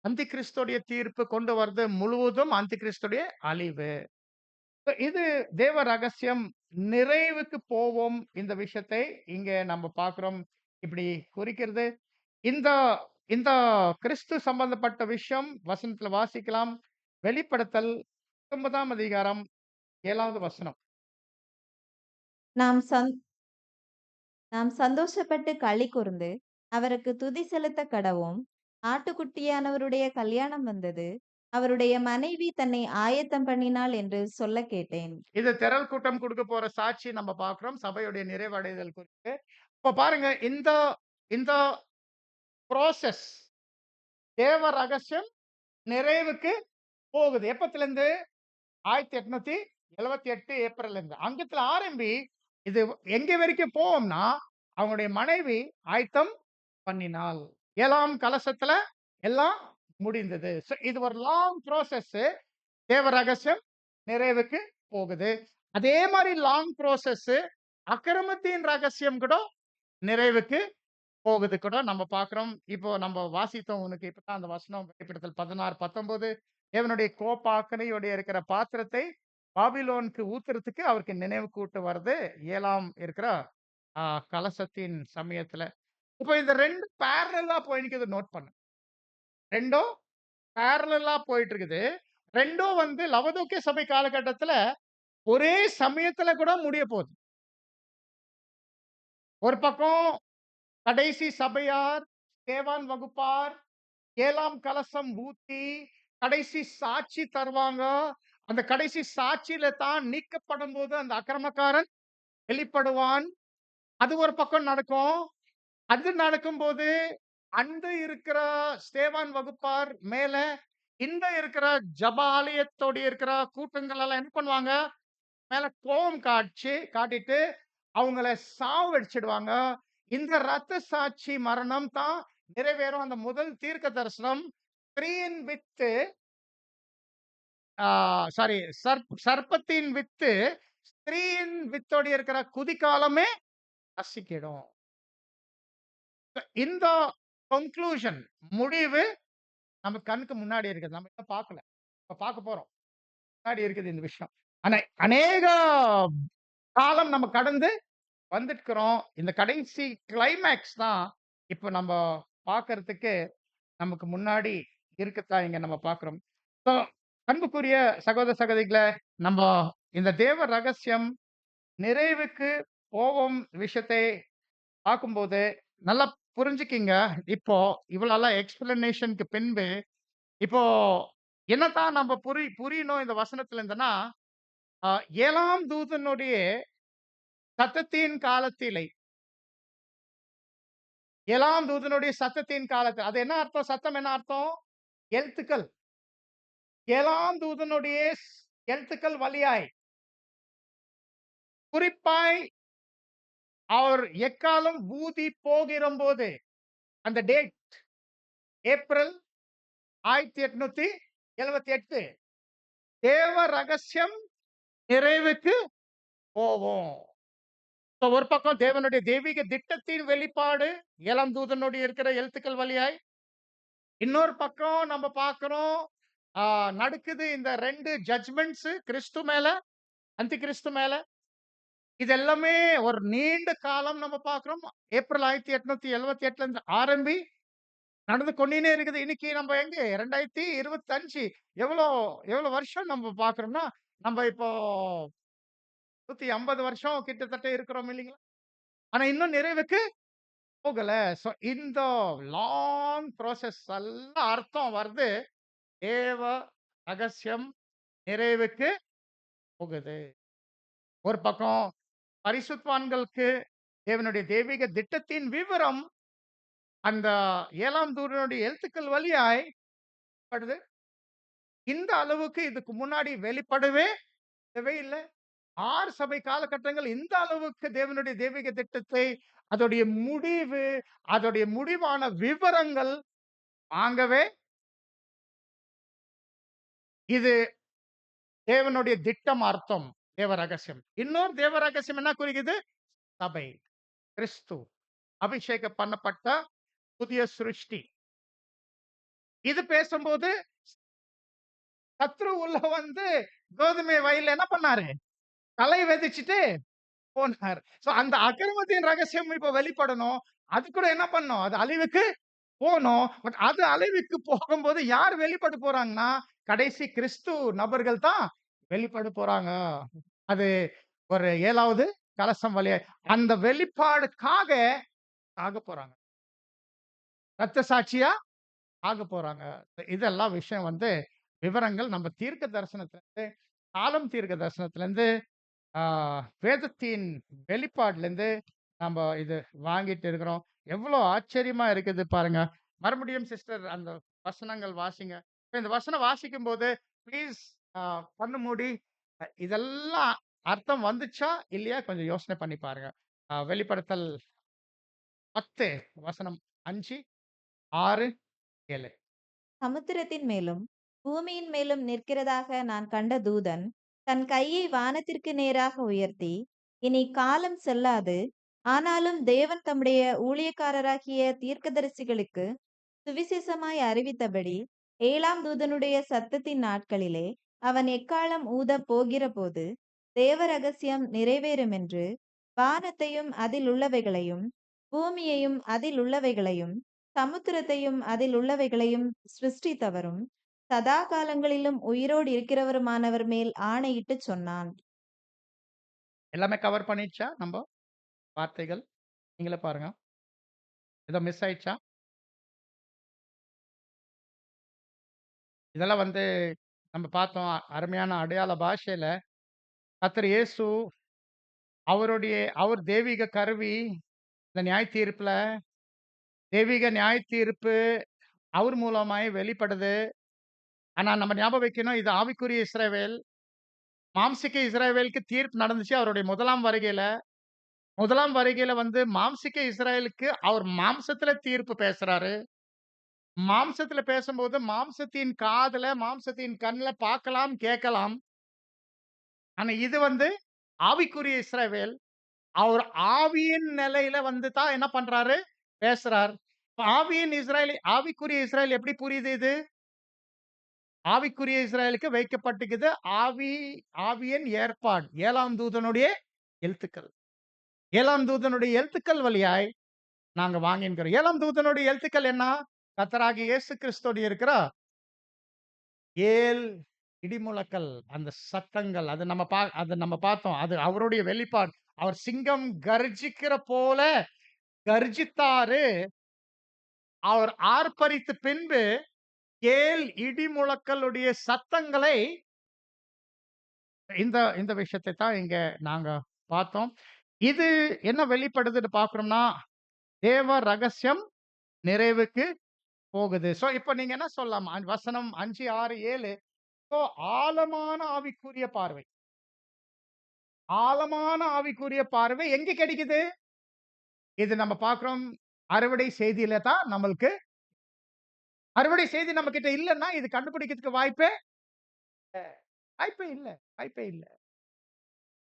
அந்தி கிறிஸ்துவோடைய தீர்ப்பு கொண்டு வருது முழுவதும் அந்தி கிறிஸ்துவோடைய அழிவு. இது தேவ ரகசியம். நிறைவுக்கு போவோம் இந்த விஷயத்தை இங்க நம்ம பார்க்கிறோம். இப்படி குறிக்கிறது. இந்த இந்த கிறிஸ்து சம்பந்தப்பட்ட விஷயம் வசனத்துல வாசிக்கலாம். வெளிப்படுத்தல் 19ஆம் அதிகாரம் 7வது வசனம். நாம் சந் நாம் சந்தோஷப்பட்டு களி கூர்ந்து அவருக்கு துதி செலுத்த கடவோம். ஆட்டுக்குட்டியானவருடைய கல்யாணம் வந்தது. அவருடைய மனைவி தன்னை ஆயத்தம் பண்ணினாள் என்று சொல்ல கேட்டேன். இது திரள் கூட்டம் கொடுக்க போற சாட்சி நம்ம பார்க்கிறோம். சபையுடைய நிறைவடைதல் குறித்து. இப்ப பாருங்க இந்த இந்த ப்ராசஸ் தேவ ரகசியம் நிறைவுக்கு போகுது. எப்பத்திலிருந்து? 1878 ஏப்ரல்ல இருந்து. அங்கத்துல ஆரம்பி இது எங்க வரைக்கும் போவோம்னா, அவங்களுடைய மனைவி ஆயத்தம் பண்ணினாள். 7ஆம் கலசத்துல எல்லாம் முடிந்தது. இது ஒரு லாங் ப்ராசஸ். தேவ ரகசியம் நிறைவுக்கு போகுது. அதே மாரி லாங் ப்ராசஸ் அக்கிரமத்தின் ரகசியம் கூட நிறைவுக்கு போகுது கூட நம்ம பார்க்கிறோம். இப்போ நம்ம வாசித்தோம் உனக்கு இப்பதான் அந்த வசனம் வெளிப்படுத்தல் 16, 19 தேவனுடைய கோப்பாக்கனையோட இருக்கிற பாத்திரத்தை பாபிலோனுக்கு ஊத்துறதுக்கு அவருக்கு நினைவு கூட்டு வருது 7ஆம் இருக்கிற ஆ, கலசத்தின் சமயத்துல. இப்போ இந்த 2 பேரலா போயிட்டு நோட் பண்ணு. 2ம் பேரலலா போயிட்டு இருக்குது. 2ம் வந்து லவோதிக்கே சபை காலகட்டத்துல ஒரே சமயத்துல கூட முடிய போகுது. ஒரு பக்கம் கடைசி சபையார், ஸ்தேவான் வகுப்பார் 7ஆம் கலசம் ஊத்தி, கடைசி சாட்சி தருவாங்க. அந்த கடைசி சாட்சியில தான் நீக்கப்படும்போது அந்த அக்கிரமக்காரன் வெளிப்படுவான். அது ஒரு பக்கம் நடக்கும். அது நடக்கும்போது, அந்த இருக்கிற ஸ்தேவான் வகுப்பார் மேல, இந்த இருக்கிற ஜெப ஆலயத்தோட இருக்கிற கூட்டங்கள் எல்லாம் என்ன பண்ணுவாங்க? மேல கோவம் காட்டிட்டு, அவங்கள சாவடிச்சிடுவாங்க. இந்த இரத்த சாட்சி மரணம் தான் நிறைவேறும். அந்த முதல் தீர்க்க தரிசனம் ஸ்திரீயின் வித்து ஆ சாரி சர்ப்பத்தின் வித்து, ஸ்திரீயின் வித்தோட இருக்கிற குதிகாலமே நசுக்கிடும். இந்த கன்க்ளூஷன் முடிவு நம்ம கண்ணுக்கு முன்னாடி இருக்குது. நம்ம இன்னும் பார்க்கல. இப்ப பார்க்க போறோம். முன்னாடி இருக்குது இந்த விஷயம். ஆனா அநேக காலம் நம்ம கடந்து வந்துட்டுருக்கிறோம். இந்த கடைசி கிளைமாக்ஸ் தான் இப்ப நம்ம பார்க்கறதுக்கு நமக்கு முன்னாடி இருக்கத்தான் இங்க நம்ம பார்க்கிறோம். ஸோ அன்புக்குரிய சகோதர சகோதரிகளே, நம்ப இந்த தேவ ரகசியம் நிறைவுக்கு போகும் விஷயத்தை பார்க்கும்போது, நல்லா புரிஞ்சுக்கிங்க. இப்போ இவ்வளல்லாம் எக்ஸ்பிளனேஷன்க்கு பின்பு, இப்போ என்னத்தான் நம்ம புரியணும் இந்த வசனத்துல இருந்துன்னா, அ 7ஆம் தூதனுடைய சத்தத்தின் காலத்திலே 7ஆம் தூதனுடைய சத்தத்தின் காலத்தில் அது என்ன அர்த்தம்? சத்தம் என்ன அர்த்தம்? எழுத்துக்கள். 7ஆம் தூதனுடைய எழுத்துக்கள் வழியாய் குறிப்பாய் அவர் எக்காலம் ஊதி போகிறம்போது, அந்த டேட் ஏப்ரல் 1878 தேவ ரகசியம் நிறைவுக்கு போவோம். So, ஒரு பக்கம் தேவனுடைய தெய்வீக திட்டத்தின் வெளிப்பாடு 7ஆம் தூதனுடைய இருக்கிற எழுத்துக்கள் வழியாய், இன்னொரு பக்கம் நம்ம பார்க்கிறோம் நடக்குது இந்த 2 ஜட்ஜ்மெண்ட்ஸ் கிறிஸ்து மேல, அந்தி கிறிஸ்து மேல. இது எல்லாமே ஒரு நீண்ட காலம் நம்ம பார்க்கிறோம். ஏப்ரல் 1878ல இருந்து ஆரம்பி நடந்து கொண்டே இருக்குது. இன்னைக்கு நம்ம எங்க 2025 எவ்வளோ எவ்வளோ வருஷம் நம்ம பார்க்கிறோம்னா, நம்ம இப்போ 150 வருஷம் கிட்டத்தட்ட இருக்கிறோம் இல்லைங்களா? ஆனா இன்னும் நிறைவுக்கு போகல. சோ இந்த லாங் ப்ராசஸ் எல்லாம் அர்த்தம் வருது. தேவ ரகசியம் நிறைவுக்கு போகுது. ஒரு பக்கம் பரிசுத்தவான்களுக்கு தேவனுடைய தெய்வீக திட்டத்தின் விவரம் அந்த 7ஆம் தூதனுடைய எழுத்துக்கள் வழியாய் படுது. இந்த அளவுக்கு இதுக்கு முன்னாடி வெளிப்படவே இல்ல. 6 சபை காலகட்டங்கள் இந்த அளவுக்கு தேவனுடைய தெய்வீக திட்டத்தை, அதோடைய முடிவு, அதோடைய முடிவான விவரங்கள் வாங்கவே இது தேவனுடைய திட்டம் அர்த்தம். தேவ ரகசியம். இன்னொரு தேவ ரகசியம் என்ன குறிக்குது? சபை, கிறிஸ்து, அபிஷேகம் பண்ணப்பட்ட புதிய சிருஷ்டி. இது பேசும்போது சத்ரு உள்ள வந்து கோதுமை வயல்ல என்ன பண்ணாரு? களை விதைச்சுட்டு போனார். சோ அந்த அக்கிரமத்தின் ரகசியம் இப்ப வெளிப்படணும். அது கூட என்ன பண்ணணும்? அது அழிவுக்கு போணும். பட் அது அழிவுக்கு போகும்போது யார் வெளிப்பட போறாங்கன்னா, கடைசி கிறிஸ்து நபர்கள் தான் வெளிப்பட போறாங்க. அது ஒரு 7வது கலசம் வழியா அந்த வெளிப்பாடுக்காக ஆகப் போறாங்க. ரத்த சாட்சியா ஆகப் போறாங்க. இதெல்லாம் விஷயம் வந்து விவரங்கள் நம்ம தீர்க்க தரிசனத்திலிருந்து, காலம் தீர்க்க தரிசனத்திலிருந்து, ஆ வேதத்தின் வெளிப்பாடுலேருந்து நம்ம இது வாங்கிட்டு இருக்கிறோம். எவ்வளோ ஆச்சரியமா இருக்குது பாருங்க. மறுபடியும் சிஸ்டர் அந்த வசனங்கள் வாசிங்க. இப்ப இந்த வசனம் வாசிக்கும்போது ப்ளீஸ் அ கண்ணு மூடி இதெல்லாம் அர்த்தம் வந்துச்சா? இல்லையா? கொஞ்சம் யோசனை பண்ணி பாருங்க. வெளிப்படுத்தல் 10 வசனம் 5, 6, 7. சமுத்திரத்தின் மேலும் பூமியின் மேலும் நிற்கிறதாக நான் கண்ட தூதன் தன் கையை வானத்திற்கு நேராக உயர்த்தி, இனி காலம் செல்லாது, ஆனாலும் தேவன் தம்முடைய ஊழியக்காரராகிய தீர்க்கதரிசிகளுக்கு சுவிசேஷமாய் அறிவித்தபடி 7ஆம் தூதனுடைய சத்தத்தின் நாட்களிலே அவன் எக்காளம் ஊதப் போகிறபோது தேவ ரகசியம் நிறைவேறும் என்று வானத்தையும் அதில் உள்ளவைகளையும் பூமியையும் அதில் உள்ளவைகளையும் சமுத்திரத்தையும் அதில் உள்ளவைகளையும் சிருஷ்டித்தவரும் சதா காலங்களிலும் உயிரோடு இருக்கிறவருமானவர் மேல் ஆணையிட்டுச் சொன்னான். எல்லாமே கவர் பண்ணிடுச்சா நம்ப வார்த்தைகள்? நீங்களே பாருங்க. ஏதோ மிஸ் ஆயிடுச்சா? இதெல்லாம் வந்து நம்ம பார்த்தோம். அருமையான அடையாள பாஷையில கர்த்தர் இயேசு அவர் தெய்வீக கருவி. இந்த நியாய தீர்ப்புல தெய்வீக நியாய தீர்ப்பு அவர் மூலமாய் வெளிப்படுது. ஆனா நம்ம ஞாபகம் வைக்கணும், இது ஆவிக்குரிய இஸ்ரவேல். மாம்சீக இஸ்ரவேலுக்கு தீர்ப்பு நடந்துச்சு அவருடைய 1ஆம் வருகையில. 1ஆம் வருகையில வந்து மாம்சீக இஸ்ரவேலுக்கு அவர் மாம்சத்துல தீர்ப்பு பேசுறாரு. மாம்சத்துல பேசும்போது மாம்சத்தின் காதுல, மாம்சத்தின் கண்ல பார்க்கலாம், கேட்கலாம். ஆனா இது வந்து ஆவிக்குரிய இஸ்ரவேல். அவர் ஆவியின் நிலையில வந்து தான் என்ன பண்றாரு? பேசுறார். ஆவிக்குரிய இஸ்ரவேல் எப்படி புரியுது இது? ஆவிக்குரிய இஸ்ரவேலுக்கு வைக்கப்பட்டிருக்குது ஆவியின் ஏற்பாடு. 7ஆம் தூதனுடைய எழுத்துக்கள். 7ஆம் தூதனுடைய எழுத்துக்கள் வழியாய் நாங்க வாங்கியிருக்கிறோம். 7ஆம் தூதனுடைய எழுத்துக்கள் என்ன? கர்த்தராகிய இயேசு கிறிஸ்துவோடு இருக்கிற 7 இடிமுழக்கல், அந்த சத்தங்கள், அது நம்ம பார்த்தோம். அது அவருடைய வெளிப்பாடு. அவர் சிங்கம் கர்ஜிக்கிற போல கர்ஜித்தாரு. அவர் ஆர்ப்பரித்த பின்பு 7 இடிமுழக்கலுடைய சத்தங்களை இந்த இந்த விஷயத்தை தான் இங்க நாங்க பார்த்தோம். இது என்ன வெளிப்படுதுன்னு பார்க்கிறோம்னா, தேவ ரகசியம் நிறைவுக்கு போகுது. இப்ப நீங்க என்ன சொல்லலாம்? வசனம் 5, 6, 7 ஸோ ஆழமான ஆவிக்குரிய பார்வை. ஆழமான ஆவிக்குரிய பார்வை எங்க கிடைக்குது? இது நம்ம பார்க்கிறோம். அறுவடை செய்தியில தான் நம்மளுக்கு அறுவடை செய்தி நம்மகிட்ட இல்லன்னா, இது கண்டுபிடிக்கிறதுக்கு வாய்ப்பே இல்ல. வாய்ப்பே இல்ல.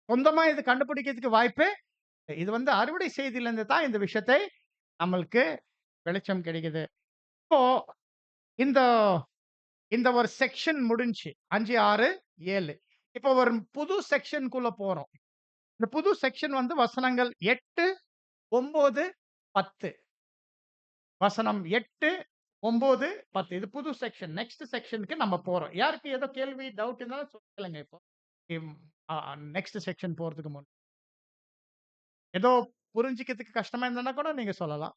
சொந்தமா இது கண்டுபிடிக்கிறதுக்கு வாய்ப்பே இது அறுவடை செய்தியிலிருந்து தான் இந்த விஷயத்தை நம்மளுக்கு வெளிச்சம் கிடைக்குது. இப்போ இந்த இந்த ஒரு செக்ஷன் முடிஞ்சுச்சு. 5, 6, 7. இப்போ ஒரு புது செக்ஷனுக்குள்ள போறோம். இந்த புது செக்ஷன் வசனங்கள் 8, 9, 10. வசனம் 8, 9, 10. இது புது செக்ஷன். நெக்ஸ்ட் செக்ஷனுக்கு நம்ம போறோம். யாருக்கு ஏதோ கேள்வி, டவுட் இருந்தாலும் கேளுங்க இப்போ. இம் அ நெக்ஸ்ட் செக்ஷன் போறதுக்கு முன். ஏதோ புரிஞ்சுக்கிறதுக்கு கஷ்டமா இருந்ததுன்னா கூட நீங்க சொல்லலாம்.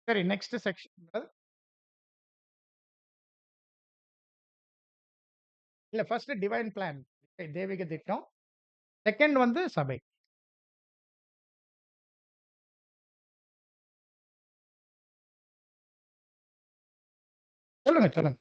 சரி, நெக்ஸ்ட் செக்ஷன். இல்ல, ஃபர்ஸ்ட் டிவைன் பிளான். தெய்வீக திட்டம். செகண்ட் சபை. சொல்லுங்க, சொல்லுங்க.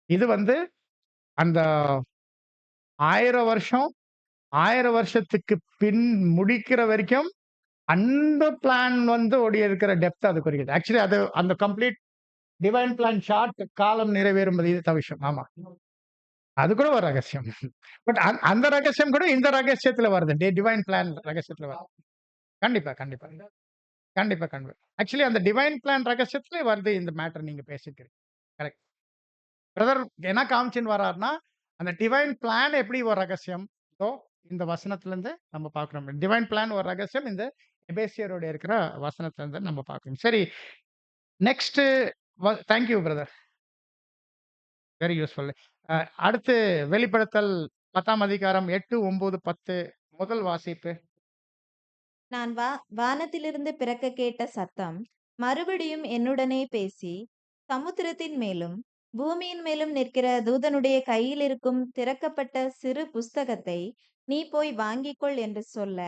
இது அந்த 1000 வருஷம், 1000 வருஷத்துக்கு பின் முடிக்கிற வரைக்கும் அந்த பிளான் ஓடி இருக்கிற டெப்த் அது குறிக்குது. ஆக்சுவலி அது அந்த கம்ப்ளீட் டிவைன் பிளான் ஷார்ட் காலம் நிறைவேறும் இது விஷயம். ஆமா. அது கூட ஒரு ரகசியம். பட் அந்த ரகசியம் கூட இந்த ரகசியத்துல வருது. டிவைன் பிளான் ரகசியத்துல வருது. கண்டிப்பா, கண்டிப்பா. கண்டிப்பா, கண்டிப்பா. ஆக்சுவலி அந்த டிவைன் பிளான் ரகசியத்திலே வருது இந்த மேட்டர் நீங்க பேசியிருக்கிறீங்க. கரெக்ட். பிரதர் என்ன காமிச்சுன்னு வர்றாருன்னா, அந்த டிவைன் பிளான் எப்படி ஒரு ரகசியம். ஸோ இந்த வசனத்திலிருந்து நம்ம பார்க்கிறோம். டிவைன் பிளான் ஒரு ரகசியம் இந்த எபேசியரோட இருக்கிற வசனத்திலிருந்து நம்ம பார்க்கிறோம். சரி, next thank you brother. Very useful. அடுத்து வெளிப்படுத்தல் 10ஆம் அதிகாரம் 8, 9, 10 முதல் வாசிப்பு. நான் வானத்திலிருந்து பிறக்கக் கேட்ட சத்தம் மறுபடியும் என்னுடனே பேசி, சமுத்திரத்தின் மேலும் பூமியின் மேலும் நிற்கிற தூதனுடைய கையில் இருக்கும் திறக்கப்பட்ட சிறு புஸ்தகத்தை நீ போய் வாங்கிக்கொள் என்று சொல்ல,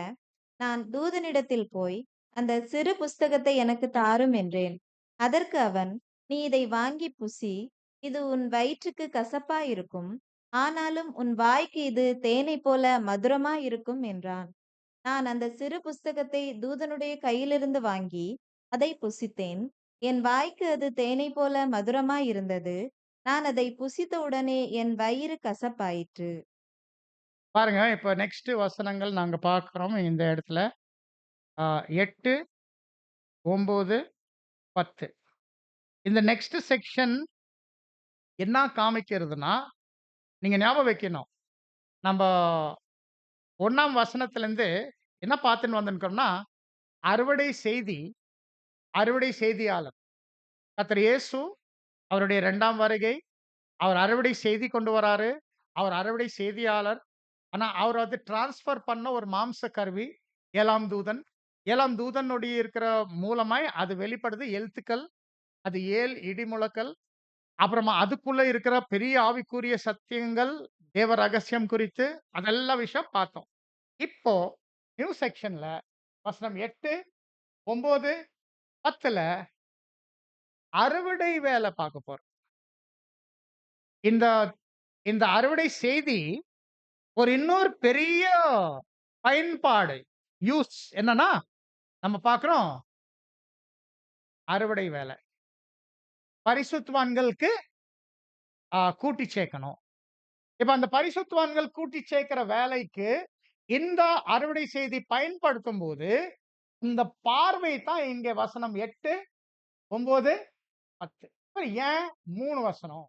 நான் தூதனிடத்தில் போய் அந்த சிறு புஸ்தகத்தை எனக்கு தாரும் என்றேன். அதற்கு அவன், நீ இதை வாங்கி புசி, இது உன் வயிற்றுக்கு கசப்பாயிருக்கும், ஆனாலும் உன் வாய்க்கு இது தேனைப் போல மதுரமாயிருக்கும் என்றான். நான் அந்த சிறு புஸ்தகத்தை தூதனுடைய கையிலிருந்து வாங்கி அதை புசித்தேன். என் வாய்க்கு அது தேனைப் போல மதுரமாயிருந்தது. நான் அதை புசித்தவுடனே என் வயிறு கசப்பாயிற்று. பாருங்க, இப்ப நெக்ஸ்ட் வசனங்கள் நாங்க பார்க்கிறோம் இந்த இடத்துல. 8, 9, 10. இந்த நெக்ஸ்ட் செக்ஷன் என்ன காமிக்கிறதுன்னா, நீங்க ஞாபகம் வைக்கணும். நம்ப 1ஆம் வசனத்திலிருந்து என்ன பார்த்துன்னு வந்திருக்கிறோம்னா, அறுவடை செய்தி, அறுவடை செய்தியாளர். கர்த்தர் இயேசு அவருடைய 2ஆம் வருகை. அவர் அறுவடை செய்தி கொண்டு வராரு. அவர் அறுவடை செய்தியாளர். ஆனா, அவர் டிரான்ஸ்பர் பண்ண ஒரு மாம்ச கருவி 7ஆம் தூதன். 7ஆம் தூதனுடைய இருக்கிற மூலமாய் அது வெளிப்படுது எழுத்துக்கள். அது 7 இடிமுழக்கல். அப்புறமா அதுக்குள்ள இருக்கிற பெரிய ஆவிக்குரிய சத்தியங்கள், தேவ ரகசியம் குறித்து அதெல்லாம் விஷயம் பார்த்தோம். இப்போ நியூ செக்ஷன்ல வசனம் 8, 9, 10ல அறுவடை வேலை பார்க்க போறோம். இந்த இந்த அறுவடை செய்தி ஒரு இன்னொரு பெரிய பயன்பாடு, யூஸ் என்னன்னா, நம்ம பார்க்கிறோம் அறுவடை வேலை. பரிசுத்தவான்களுக்கு கூட்டி சேர்க்கணும். இப்ப அந்த பரிசுத்தவான்கள் கூட்டி சேர்க்கிற வேலைக்கு இந்த அறுவடை செய்தி பயன்படுத்தும்போது, இந்த பார்வை தான் இங்க வசனம் 8, 9, 10. இப்ப ஏன் 3 வசனம்?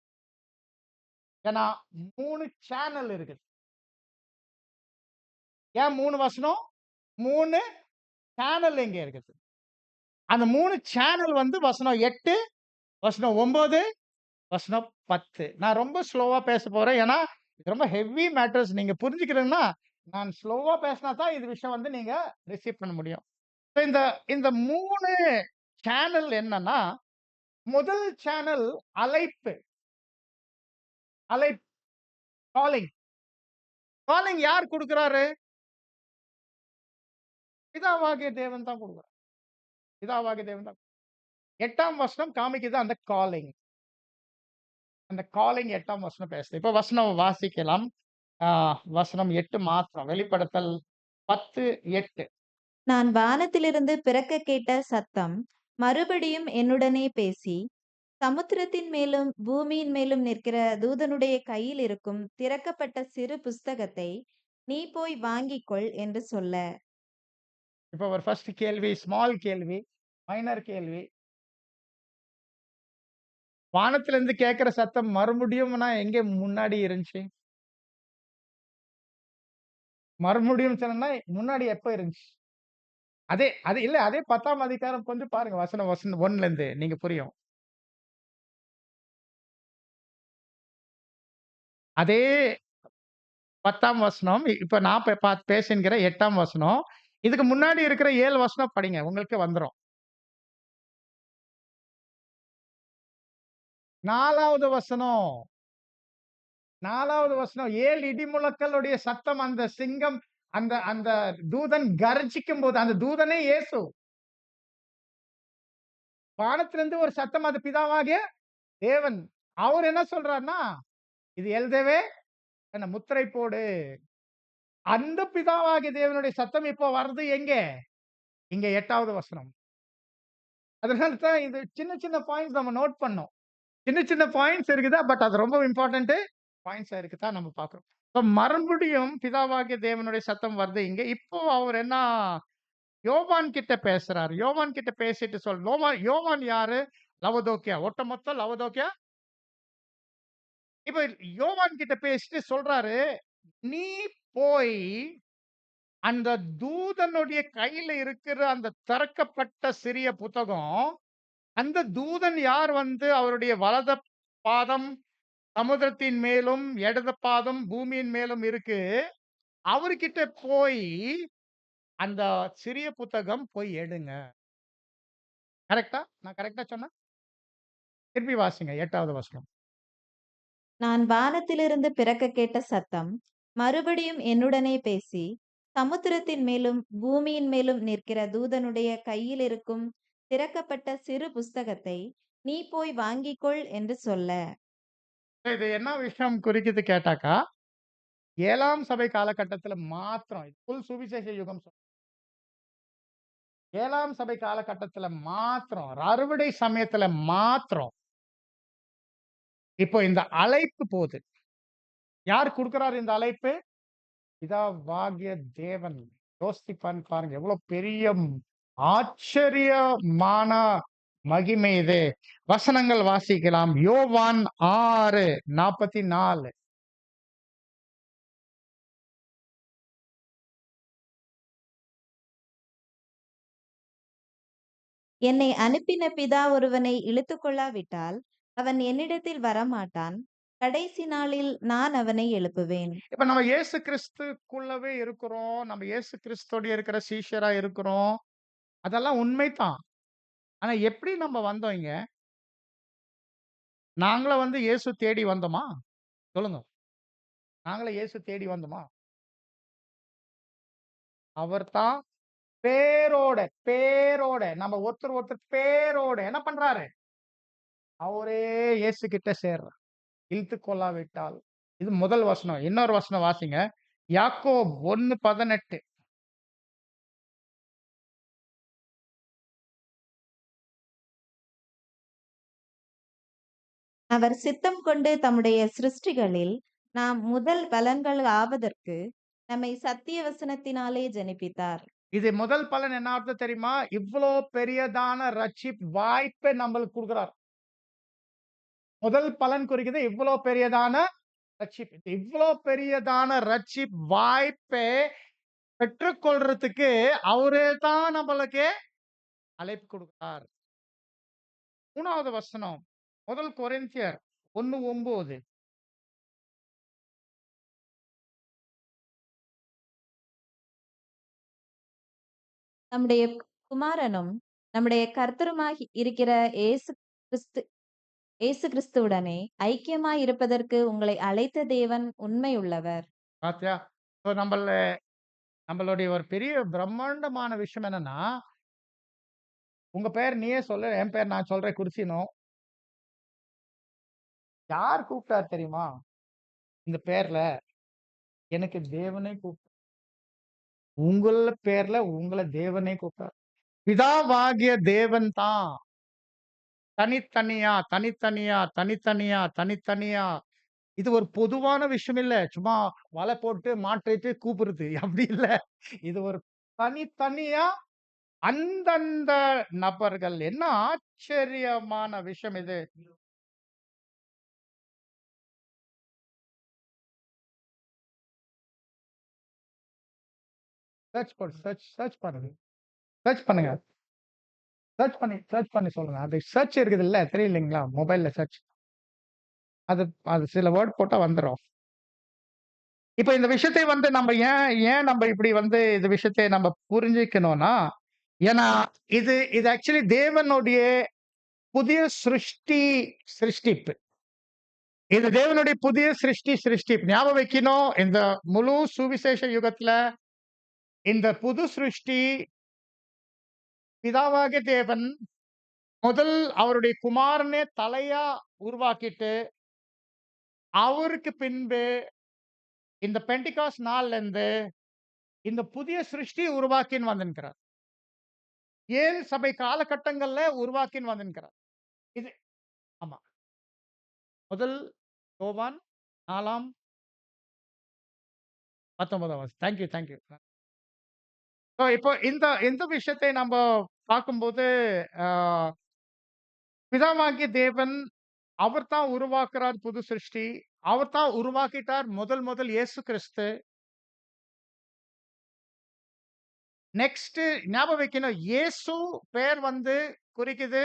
ஏன்னா 3 சேனல் இருக்குது. ஏன் 3 வசனம்? 3 சேனல் இங்க இருக்குது. அந்த 3 சேனல் வந்து வசனம் 8, வசனம் 9, வசனம் 10. நான் ரொம்ப ஸ்லோவா பேசப் போறேன். ஏன்னா, இது ரொம்ப ஹெவி மேட்டர்ஸ். நீங்க புரிஞ்சுக்கணும்னா, நான் ஸ்லோவா பேசினா தான் இது விஷயம் வந்து நீங்க ரிசீவ் பண்ண முடியும். இப்ப இந்த இந்த 3 சேனல் என்னன்னா, முதல் சேனல் அழைப்பு. அழைப் காலிங். காலிங் யார் குடுக்குறாரு? பிதாவாகிய தேவன் தான் குடுக்குறார். பிதாவாகிய தேவன் தான். 8ஆம் வசனம் காமிக்குது அந்த காலிங். அந்த காலிங் 8ஆம் வசனம் பேசுது. இப்ப வசனம் வாசிக்கலாம். ஆ வசனம் 8 மாத்திரம். வெளிப்படுத்தல் 10, 8. நான் வானத்திலிருந்து பிறக்கக் கேட்ட சத்தம் மறுபடியும் என்னுடனே பேசி, சமுத்திரத்தின் மேலும் பூமியின் மேலும் நிற்கிற தூதனுடைய கையில் இருக்கும் திறக்கப்பட்ட சிறு புஸ்தகத்தை நீ போய் வாங்கிக்கொள் என்று சொல்ல. இப்ப ஒரு ஃபர்ஸ்ட் கேள்வி, ஸ்மால் கேள்வி, மைனர் கேள்வி. வானத்திலிருந்து கேட்கிற சத்தம் மறுபடியும்னா எங்க முன்னாடி இருந்துச்சு? மறுபடியும் சொன்னேன்னா முன்னாடி எப்ப இருந்துச்சு? அதே 10ஆம் அதிகாரம் கொஞ்சம் பாருங்க. வசனம் 1ல இருந்து நீங்க புரியும். அதே 10ஆம் வசனம் இப்ப நான் பேசுகிற 8ஆம் வசனம். இதுக்கு முன்னாடி இருக்கிற 7 வசனம் படிங்க. உங்களுக்கு வந்துரும். 4வது வசனம். 4வது வசனம் 7 இடிமுழக்களுடைய சத்தம் அந்த சிங்கம் அந்த அந்த தூதன் கர்ஜிக்கும்போது அந்த தூதனே இயேசு. வானத்திலிருந்து ஒரு சத்தம் அது பிதாவாகிய தேவன். அவர் என்ன சொல்றார்ன்னா, இது எழுதவே என்ன முத்திரை போடு. அந்த பிதாவாகிய தேவனுடைய சத்தம் இப்போ வருது எங்க? இங்க 8வது வசனம். அதனால தான் இது சின்ன சின்ன பாயிண்ட்ஸ் நம்ம நோட் பண்ணோம். சின்ன சின்ன பாயிண்ட்ஸ் இருக்குது. பட் அது ரொம்ப இம்பார்ட்டன்ட் பாயிண்ட்ஸா இருக்கு தான் நம்ம பார்க்கிறோம். இப்ப மறுபடியும் பிதாவாகிய தேவனுடைய சத்தம் வருது இங்க. இப்போ அவர் என்ன யோவான் கிட்ட பேசுறாரு. யோவான் கிட்ட பேசிட்டு யோவான் யாரு? லவோதோக்கியா. ஒட்டுமொத்த லவோதோக்கியா. இப்ப யோவான் கிட்ட பேசிட்டு சொல்றாரு, "நீ போய் அந்த தூதனுடைய கையில இருக்கிற அந்த திறக்கப்பட்ட சிறிய புத்தகம், அந்த தூதன் யார் வந்து அவருடைய வலது பாதம் சமுத்திரத்தின் மேலும், இடது பாதம் பூமியின் மேலும் இருக்கு. அவர்கிட்ட போய் அந்த சிறிய புத்தகம் போய் எடுங்க." கரெக்ட்டா? நான் கரெக்ட்டா சொன்னேன்? திருப்பி வாசிங்க 8வது வசனம். நான் வானத்திலிருந்து பிறக்கக் கேட்ட சத்தம் மறுபடியும் என்னுடனே பேசி, சமுத்திரத்தின் மேலும் பூமியின் மேலும் நிற்கிற தூதனுடைய கையில் இருக்கும் திறக்கப்பட்ட சிறு புஸ்தகத்தை நீ போய் வாங்கிக்கொள் என்று சொல்ல. இது என்ன விஷயம் குறிக்குது கேட்டாக்கா, 7ஆம் சபை காலகட்டத்தில மாத்திரம் இது ஃபுல் சுவிசேஷ யுகம் 7ஆம் சபை காலகட்டத்தில மாத்திரம், அறுவடை சமயத்தில மாத்திரம், இப்போ இந்த அழைப்பு போது. யார் குடுக்குறாரு இந்த அழைப்பு? பிதாவாகிய தேவன். பாருங்க. எவ்வளோ பெரிய ஆச்சரியமான மகிமை இது. வசனங்கள் வாசிக்கலாம். யோவான் 6:44. என்னை அனுப்பின பிதா ஒருவனை இழுத்துக்கொள்ளாவிட்டால் அவன் என்னிடத்தில் வரமாட்டான். கடைசி நாளில் நான் அவனை எழுப்புவேன். இப்ப நம்ம இயேசு கிறிஸ்துக்குள்ளவே இருக்கிறோம். நம்ம இயேசு கிறிஸ்துவோட இருக்கிற சீஷரா இருக்கிறோம். அதெல்லாம் உண்மைதான். ஆனா எப்படி நம்ம வந்தோம் இங்க? நாங்களா வந்து இயேசு தேடி வந்தோமா? சொல்லுங்க. நாங்களா இயேசு தேடி வந்தோமா? அவர் தான் பேரோட பேரோட நம்ம ஒருத்தர் ஒருத்தர் பேரோட என்ன பண்றாரு? அவரே இயேசு கிட்ட சேர்றார். இழுத்துக் கொள்ளாவிட்டால். இது முதல் வசனம். இன்னொரு வசனம் வாசிங்க. யாக்கோப் 1:18. அவர் சித்தம் கொண்டு தம்முடைய சிருஷ்டிகளில் நாம் முதல் பலன்கள் ஆவதற்கு நம்மை சத்திய வசனத்தினாலே ஜனிப்பித்தார். இது முதல் பலன் என்ன அர்த்தம் தெரியுமா? இவ்ளோ பெரியதான வாய்ப்பை நம்மளுக்கு குடுக்குறார். முதல் பலன் குறிக்குது இவ்ளோ பெரியதான ரட்சிப்பு. இவ்ளோ பெரியதான வாய்ப்பை பெற்றுக்கொள்றதுக்கு அவரே தான் நம்மளுக்கு அழைப்பு குடுக்கிறார். 3வது வசனம். முதல் கொரிந்தியர் 1:9. நம்முடைய குமாரனும் நம்முடைய கர்த்தருமாய் இருக்கிற கிறிஸ்து இயேசு கிறிஸ்துவுடனே ஐக்கியமாய் இருப்பதற்கு உங்களை அழைத்த தேவன் உண்மையுள்ளவர். பாத்தியா? சோ நம்மளுடைய ஒரு பெரிய பிரம்மாண்டமான விஷயம் என்னன்னா, உங்க பேர் நீயே சொல்லு, என் பேர் நான் சொல்றேன் குர்சினோ. யார் கூப்பிட்டார் தெரியுமா? இந்த பேர்ல எனக்கு தேவனே உங்கள பேர்ல உங்கள தேவனே கூப்பிட்டார். பிதாவாகிய தேவன் தான் தனித்தனியா, தனித்தனியா, தனித்தனியா, தனித்தனியா. இது ஒரு பொதுவான விஷயம் இல்ல. சும்மா வலை போட்டு மாட்டிட்டு கூப்பிடுறது. அப்படி இல்ல. இது ஒரு தனித்தனியா அந்தந்த நபர்கள். என்ன ஆச்சரியமான விஷயம் இது. சர்ச் பண்ணுங்க. சர்ச் பண்ணுங்க. சர்ச் பண்ணி சொல்லுங்க. அது சர்ச் இருக்குதுல்ல, தெரியலைங்களா? மொபைல்ல சர்ச். அது அது சில வேர்ட் போட்டா வந்துரும். இப்ப இந்த விஷயத்தை நம்ம ஏன் ஏன் நம்ம இப்படி இந்த விஷயத்தை நம்ம புரிஞ்சுக்கணும்னா, ஏன்னா இது இது ஆக்சுவலி தேவனுடைய புதிய சிருஷ்டிப்பு. இது தேவனுடைய புதிய சிருஷ்டிப்பு. ஞாபகம் வைக்கணும். இந்த முழு சுவிசேஷ யுகத்துல இந்த புது சிருஷ்டி பிதாவாகிய தேவன் முதல் அவருடைய குமாரனே தலையா உருவாக்கிட்டு, அவருக்கு பின்பு இந்த பெண்டிகாஸ்ட் நாள்ல இருந்து இந்த புதிய சிருஷ்டி உருவாக்கின்னு வந்திருக்கிறார். 7 சபை காலகட்டங்கள்ல உருவாக்கின்னு வந்திருக்கிறார். இது ஆமா. முதல் யோவான் 4 19 thank you, thank you. So இப்போ இந்த இந்த விஷயத்தை நம்ப பார்க்கும்போது, ஆ பிதாவாகிய தேவன் அவர் தான் உருவாக்குறார் புது சிருஷ்டி. அவர் தான் உருவாக்கிட்டார் முதல் இயேசு கிறிஸ்து. நெக்ஸ்ட் ஞாபகம் வைக்கணும். இயேசு பேர் குறிக்குது,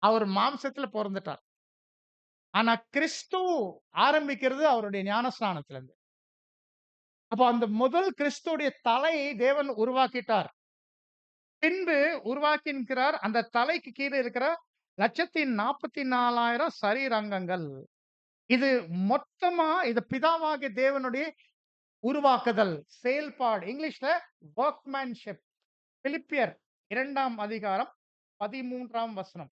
அவர் மாம்சத்துல பொறந்துட்டார். ஆனா கிறிஸ்து ஆரம்பிக்கிறது அவருடைய ஞானஸ்நானத்திலிருந்து. அப்போ அந்த முதல் கிறிஸ்துவுடைய தலை தேவன் உருவாக்கிட்டார். பின்பு உருவாக்கின்கிறார். அந்த தலைக்கு கீழ இருக்கிற 1,44,000 சரீரங்கங்கள். இது மொத்தமா இது பிதாவாகிய தேவனுடைய உருவாக்குதல், செயல்பாடு. இங்கிலீஷ்ல வொர்க்மேன்ஷிப். பிலிப்பியர் 2ஆம் அதிகாரம் 13ஆம் வசனம்.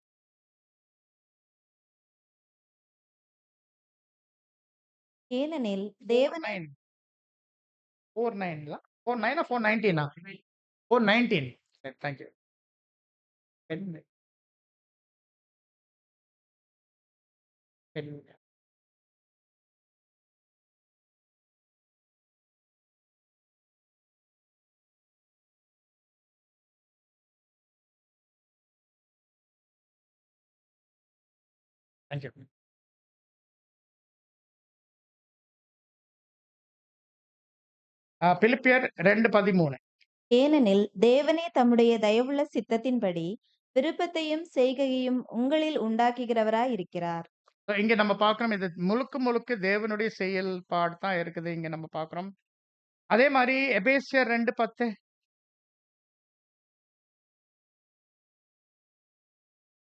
ஏனெனில் தேவன் 49 49ங்களா? 49 419 419. சரி, தேங்க் யூ. பென் பென் தேங்க் யூ. பிலிப்பியர் 2:13. ஏனெனில் தேவனே தம்முடைய தயவுள்ள சித்தத்தின்படி விருப்பத்தையும் செய்கையையும் உங்களில் உண்டாக்குகிறவராய் இருக்கிறார். இங்க நம்ம பார்க்கிறோம். இது முழுக்க முழுக்க தேவனுடைய செயல்பாடு தான் இருக்குது. இங்க நம்ம பார்க்கிறோம். அதே மாரி எபேசியர் 2:10.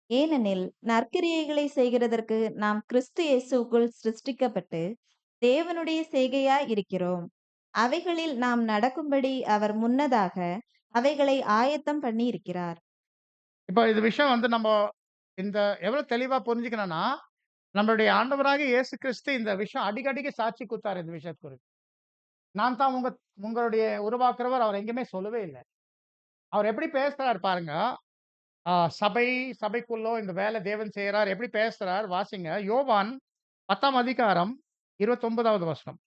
ஏனெனில் நற்கிரியைகளை செய்கிறதற்கு நாம் கிறிஸ்து இயேசுவுக்குள் சிருஷ்டிக்கப்பட்டு தேவனுடைய செய்கையாய் இருக்கிறோம். அவைகளில் நாம் நடக்கும்படி அவர் முன்னதாக அவைகளை ஆயத்தம் பண்ணி இருக்கிறார். இப்போ இது விஷயம் நம்ம இந்த எவ்வளவு தெளிவா புரிஞ்சுக்கணும்னா, நம்மளுடைய ஆண்டவராகிய இயேசு கிறிஸ்து இந்த விஷயம் அடிக்கடிக்கு சாட்சி குடுத்தாரு இந்த விஷயத்த குறித்து. நான் தான் உங்களுடைய உருவாக்குறவர் அவர் எங்கேயுமே சொல்லவே இல்ல. அவர் எப்படி பேசுறாரு பாருங்க. சபை சபைக்குள்ள இந்த வேலை தேவன் செய்றார். எப்படி பேசுறார் வாசிங்க. யோவான் 10ஆம் அதிகாரம் 29வது வசனம்.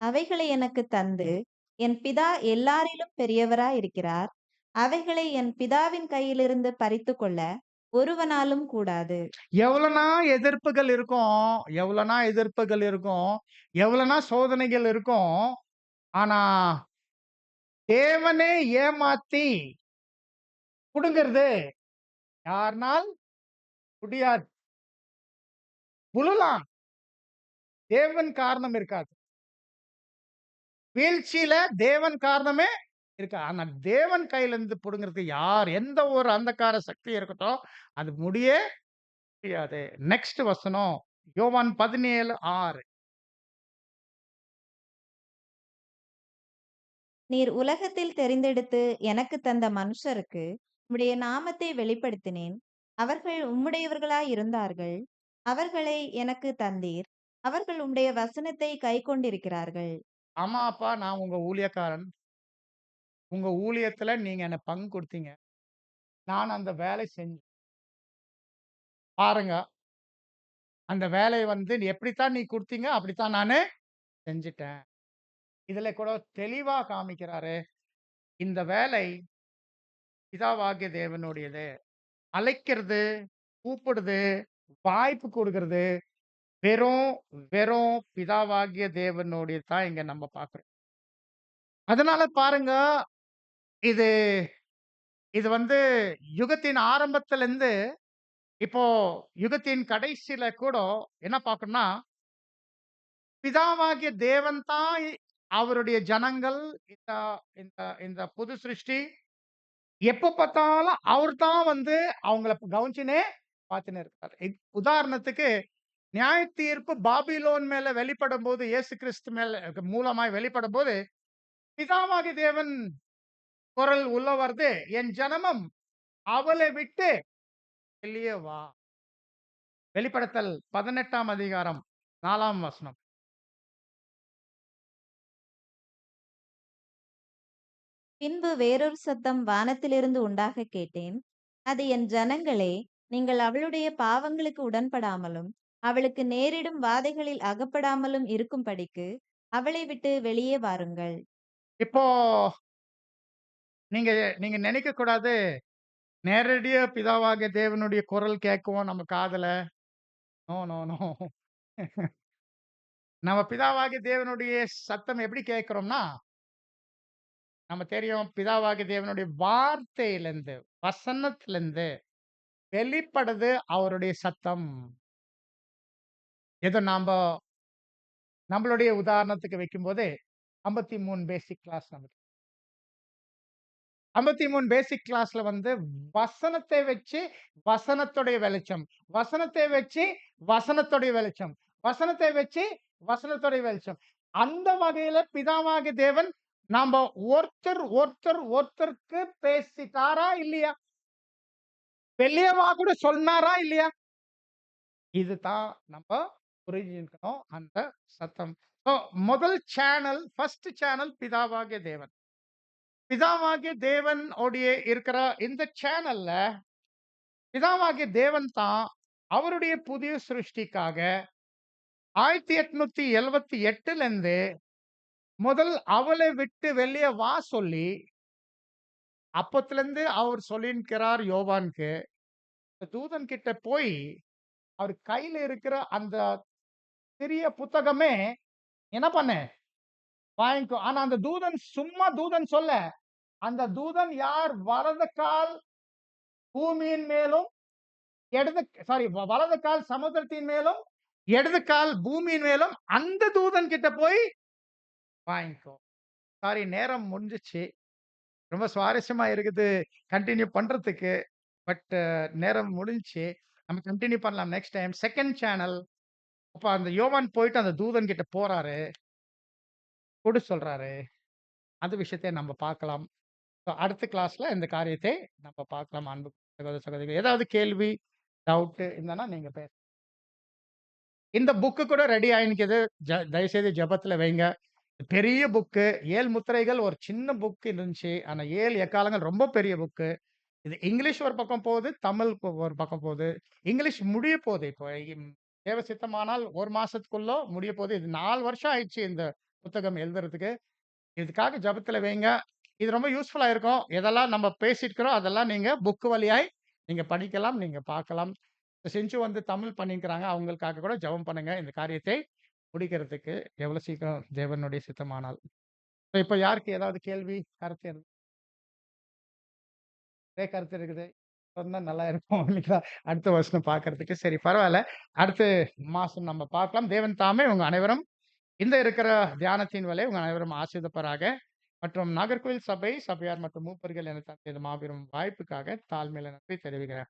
அவைகளை எனக்குத் தந்து, என் பிதா எல்லாரிலும் பெரியவராயிருக்கிறார். அவைகளை என் பிதாவின் கையிலிருந்து பறித்துக்கொள்ள ஒருவனாலும் கூடாது. எவ்வளனா எதிர்ப்புகள் இருக்கும், எவ்வளனா எதிர்ப்புகள் இருக்கும், எவ்வளனா சோதனைகள் இருக்கும். ஆனா, தேவனே ஏமாத்தி புடுங்குறது யாருனால் முடியாது. புழலாம். தேவன் காரணம் இருக்காது. வீழ்ச்சியில தேவன் காரணமே இருக்கா. ஆனா தேவன் கையிலிருந்து புடுங்குறதுக்கு யார் எந்த ஒரு அந்தகார சக்தி இருக்கட்டும், அது முடியே முடியாது. நெக்ஸ்ட் வசனம். யோவான் 17:6. நீர் உலகத்தில் தெரிந்தெடுத்து எனக்குத் தந்த மனுஷருக்கு உம்முடைய நாமத்தை வெளிப்படுத்தினேன். அவர்கள் உம்முடையவர்களாயிருந்தார்கள். அவர்களை எனக்குத் தந்தீர். அவர்கள் உம்முடைய வசனத்தை கைக்கொண்டிருக்கிறார்கள். ஆமா அப்பா, நான் உங்க ஊழியக்காரன். உங்க ஊழியத்துல நீங்க எனக்கு பங்கு குடுத்தீங்க. நான் அந்த வேலை செஞ்சேன். பாருங்க, அந்த வேலைய வந்து எப்படித்தான் நீ குடுத்தீங்க, அப்படித்தான் நானு செஞ்சுட்டேன். இதுல கூட தெளிவா காமிக்கிறாரு. இந்த வேலை பிதாவாகிய தேவனுடையது. அழைக்கிறது, கூப்பிடுது, வாய்ப்பு குடுக்கிறது, வெறும் வெறும் பிதாவாகிய தேவனுடையது தான் இங்க நம்ம பார்க்கிறோம். அதனால பாருங்க, இது இது வந்து யுகத்தின் ஆரம்பத்திலிருந்து இப்போ யுகத்தின் கடைசியில கூட என்ன பார்க்கணும்னா, பிதாவாகிய தேவன் தான் அவருடைய ஜனங்கள் இந்த இந்த இந்த புது சிருஷ்டி எப்ப பார்த்தாலும் அவர் தான் வந்து அவங்கள கவனிச்சுனே பார்த்துன்னு இருக்காரு. உதாரணத்துக்கு நியாயத்தீர்ப்பு பாபிலோன் மேல வெளிப்படும்போது, இயேசு கிறிஸ்து மேல மூலமாய் வெளிப்படும்போது, பிதாவாகிய தேவன் குரல் உள்ள வருது, "என் ஜனமும் அவளை விட்டு வெளியே வா." வெளிப்படுத்தல் 18ஆம் அதிகாரம் 4ஆம் வசனம். பின்பு வேறொரு சத்தம் வானத்திலிருந்து உண்டாகக் கேட்டேன். அது, என் ஜனங்களே, நீங்கள் அவளுடைய பாவங்களுக்கு உடன்படாமலும் அவளுக்கு நேரிடும் வாதைகளில் அகப்படாமலும் இருக்கும்படிக்கு அவளை விட்டு வெளியே வாருங்கள். இப்போ நீங்க நீங்க நினைக்கக் கூடாது, நேரடியா பிதாவாகிய தேவனுடைய குரல் கேட்கும் நம்ம காதுல. No, no, no. நம்ம பிதாவாகிய தேவனுடைய சத்தம் எப்படி கேட்கிறோம்னா, நம்ம தெரியும் பிதாவாகிய தேவனுடைய வார்த்தையிலிருந்து, வசனத்திலிருந்து வெளிப்படுது அவருடைய சத்தம். ஏதோ நம்மளுடைய உதாரணத்துக்கு வைக்கும்போது 53 பேசிக் கிளாஸ் நமக்கு. 53 பேசிக் கிளாஸ்ல வந்து வசனத்தை வச்சு வசனத்துடைய வெளிச்சம், வசனத்தை வச்சு வசனத்துடைய வெளிச்சம், வசனத்தை வச்சு வசனத்துடைய வெளிச்சம். அந்த வகையில பிதாவாகிய தேவன் நாம ஒருத்தருக்கு பேசிட்டாரா இல்லையா? வெளியவா கூட சொன்னாரா இல்லையா? இதுதான் நம்ம புரிஞ்சுக்கணும் அந்த சத்தம். ஸோ முதல் சேனல், ஃபர்ஸ்ட் சேனல் பிதாவாகிய தேவன். பிதாவாகிய தேவன் உடைய இருக்கிற இந்த சேனல்ல பிதாவாகிய தேவன் தான் அவருடைய புதிய சிருஷ்டிக்காக 1878ல இருந்து முதல் அவளை விட்டு வெளியே வா சொல்லி, அப்பத்திலிருந்து அவர் சொல்லியிருக்கிறார் யோவானுக்கு. தூதன் கிட்ட போய் அவர் கையில இருக்கிற அந்த சிறிய புத்தகமே என்ன பண்ணு வாங்கிக்கோ. ஆனா அந்த தூதன் சும்மா தூதன் சொல்ல, அந்த தூதன் யார்? வலது கால் பூமியின் மேலும், வலது கால் சமுத்திரத்தின் மேலும், இடது கால் பூமியின் மேலும் அந்த தூதன் கிட்ட போய் வாங்கிக்கோ. நேரம் முடிஞ்சுச்சு. ரொம்ப சுவாரஸ்யமா இருக்குது கன்டின்யூ பண்றதுக்கு. பட் நேரம் முடிஞ்சுச்சு. நம்ம கன்டின்யூ பண்ணலாம் நெக்ஸ்ட் டைம். Second channel. அப்ப அந்த யோவான் போயிட்டு அந்த தூதன் கிட்ட போறாரு. சொல்றாரு. அந்த விஷயத்தை நம்ம பார்க்கலாம். அடுத்த கிளாஸ்ல இந்த காரியத்தை நம்ம பார்க்கலாம். அன்பு சகோதர சகோதரிகளே, ஏதாவது கேள்வி, டவுட் இருந்தனா நீங்க இந்த புக்கு கூட ரெடி ஆயினிக்குது. தயவுசெய்து ஜெபத்துல வைங்க. பெரிய புக்கு. 7 முத்திரைகள் ஒரு சின்ன புக் இருந்துச்சு. ஆனா 7 எக்காலங்கள் ரொம்ப பெரிய புக்கு. இது இங்கிலீஷ் ஒரு பக்கம் போகுது. தமிழ் ஒரு பக்கம் போகுது. இங்கிலீஷ் முடிய போது இப்போ. தேவ சித்தமானால் 1 மாசத்துக்குள்ள முடிய போது. இது 4 வருஷம் ஆயிடுச்சு இந்த புத்தகம் எழுதுறதுக்கு. இதுக்காக ஜெபத்துல வைங்க. இது ரொம்ப யூஸ்ஃபுல்லா இருக்கும். எதெல்லாம் நம்ம பேசியிருக்கிறோம், அதெல்லாம் நீங்க புக் வழியாய் நீங்க படிக்கலாம், நீங்க பார்க்கலாம். செஞ்சு வந்து தமிழ் பண்ணியிருக்கிறாங்க. அவங்களுக்காக கூட ஜெபம் பண்ணுங்க. இந்த காரியத்தை முடிக்கிறதுக்கு எவ்வளவு சீக்கிரம் தேவனுடைய சித்தமானால். இப்ப யாருக்கு ஏதாவது கேள்வி, கருத்து ஒரே கருத்து இருக்குது. சொன்னா நல்லா இருக்கும் இல்லைங்களா? அடுத்த வருஷம் பார்க்கறதுக்கு. சரி பரவால்ல. அடுத்த மாசம் நம்ம பார்க்கலாம். தேவன் தாமே உங்க அனைவரும் இந்த இருக்கிற தியானத்தின் வேலை உங்க அனைவரும் ஆசீர்வதிப்பாராக. மற்றும் நாகர்கோவில் சபை, சபையார் மற்றும் மூப்பர்கள் என தந்த இந்த மாபெரும் வாய்ப்புக்காக தாழ்மையில நன்றி தெரிவிக்கிறேன்.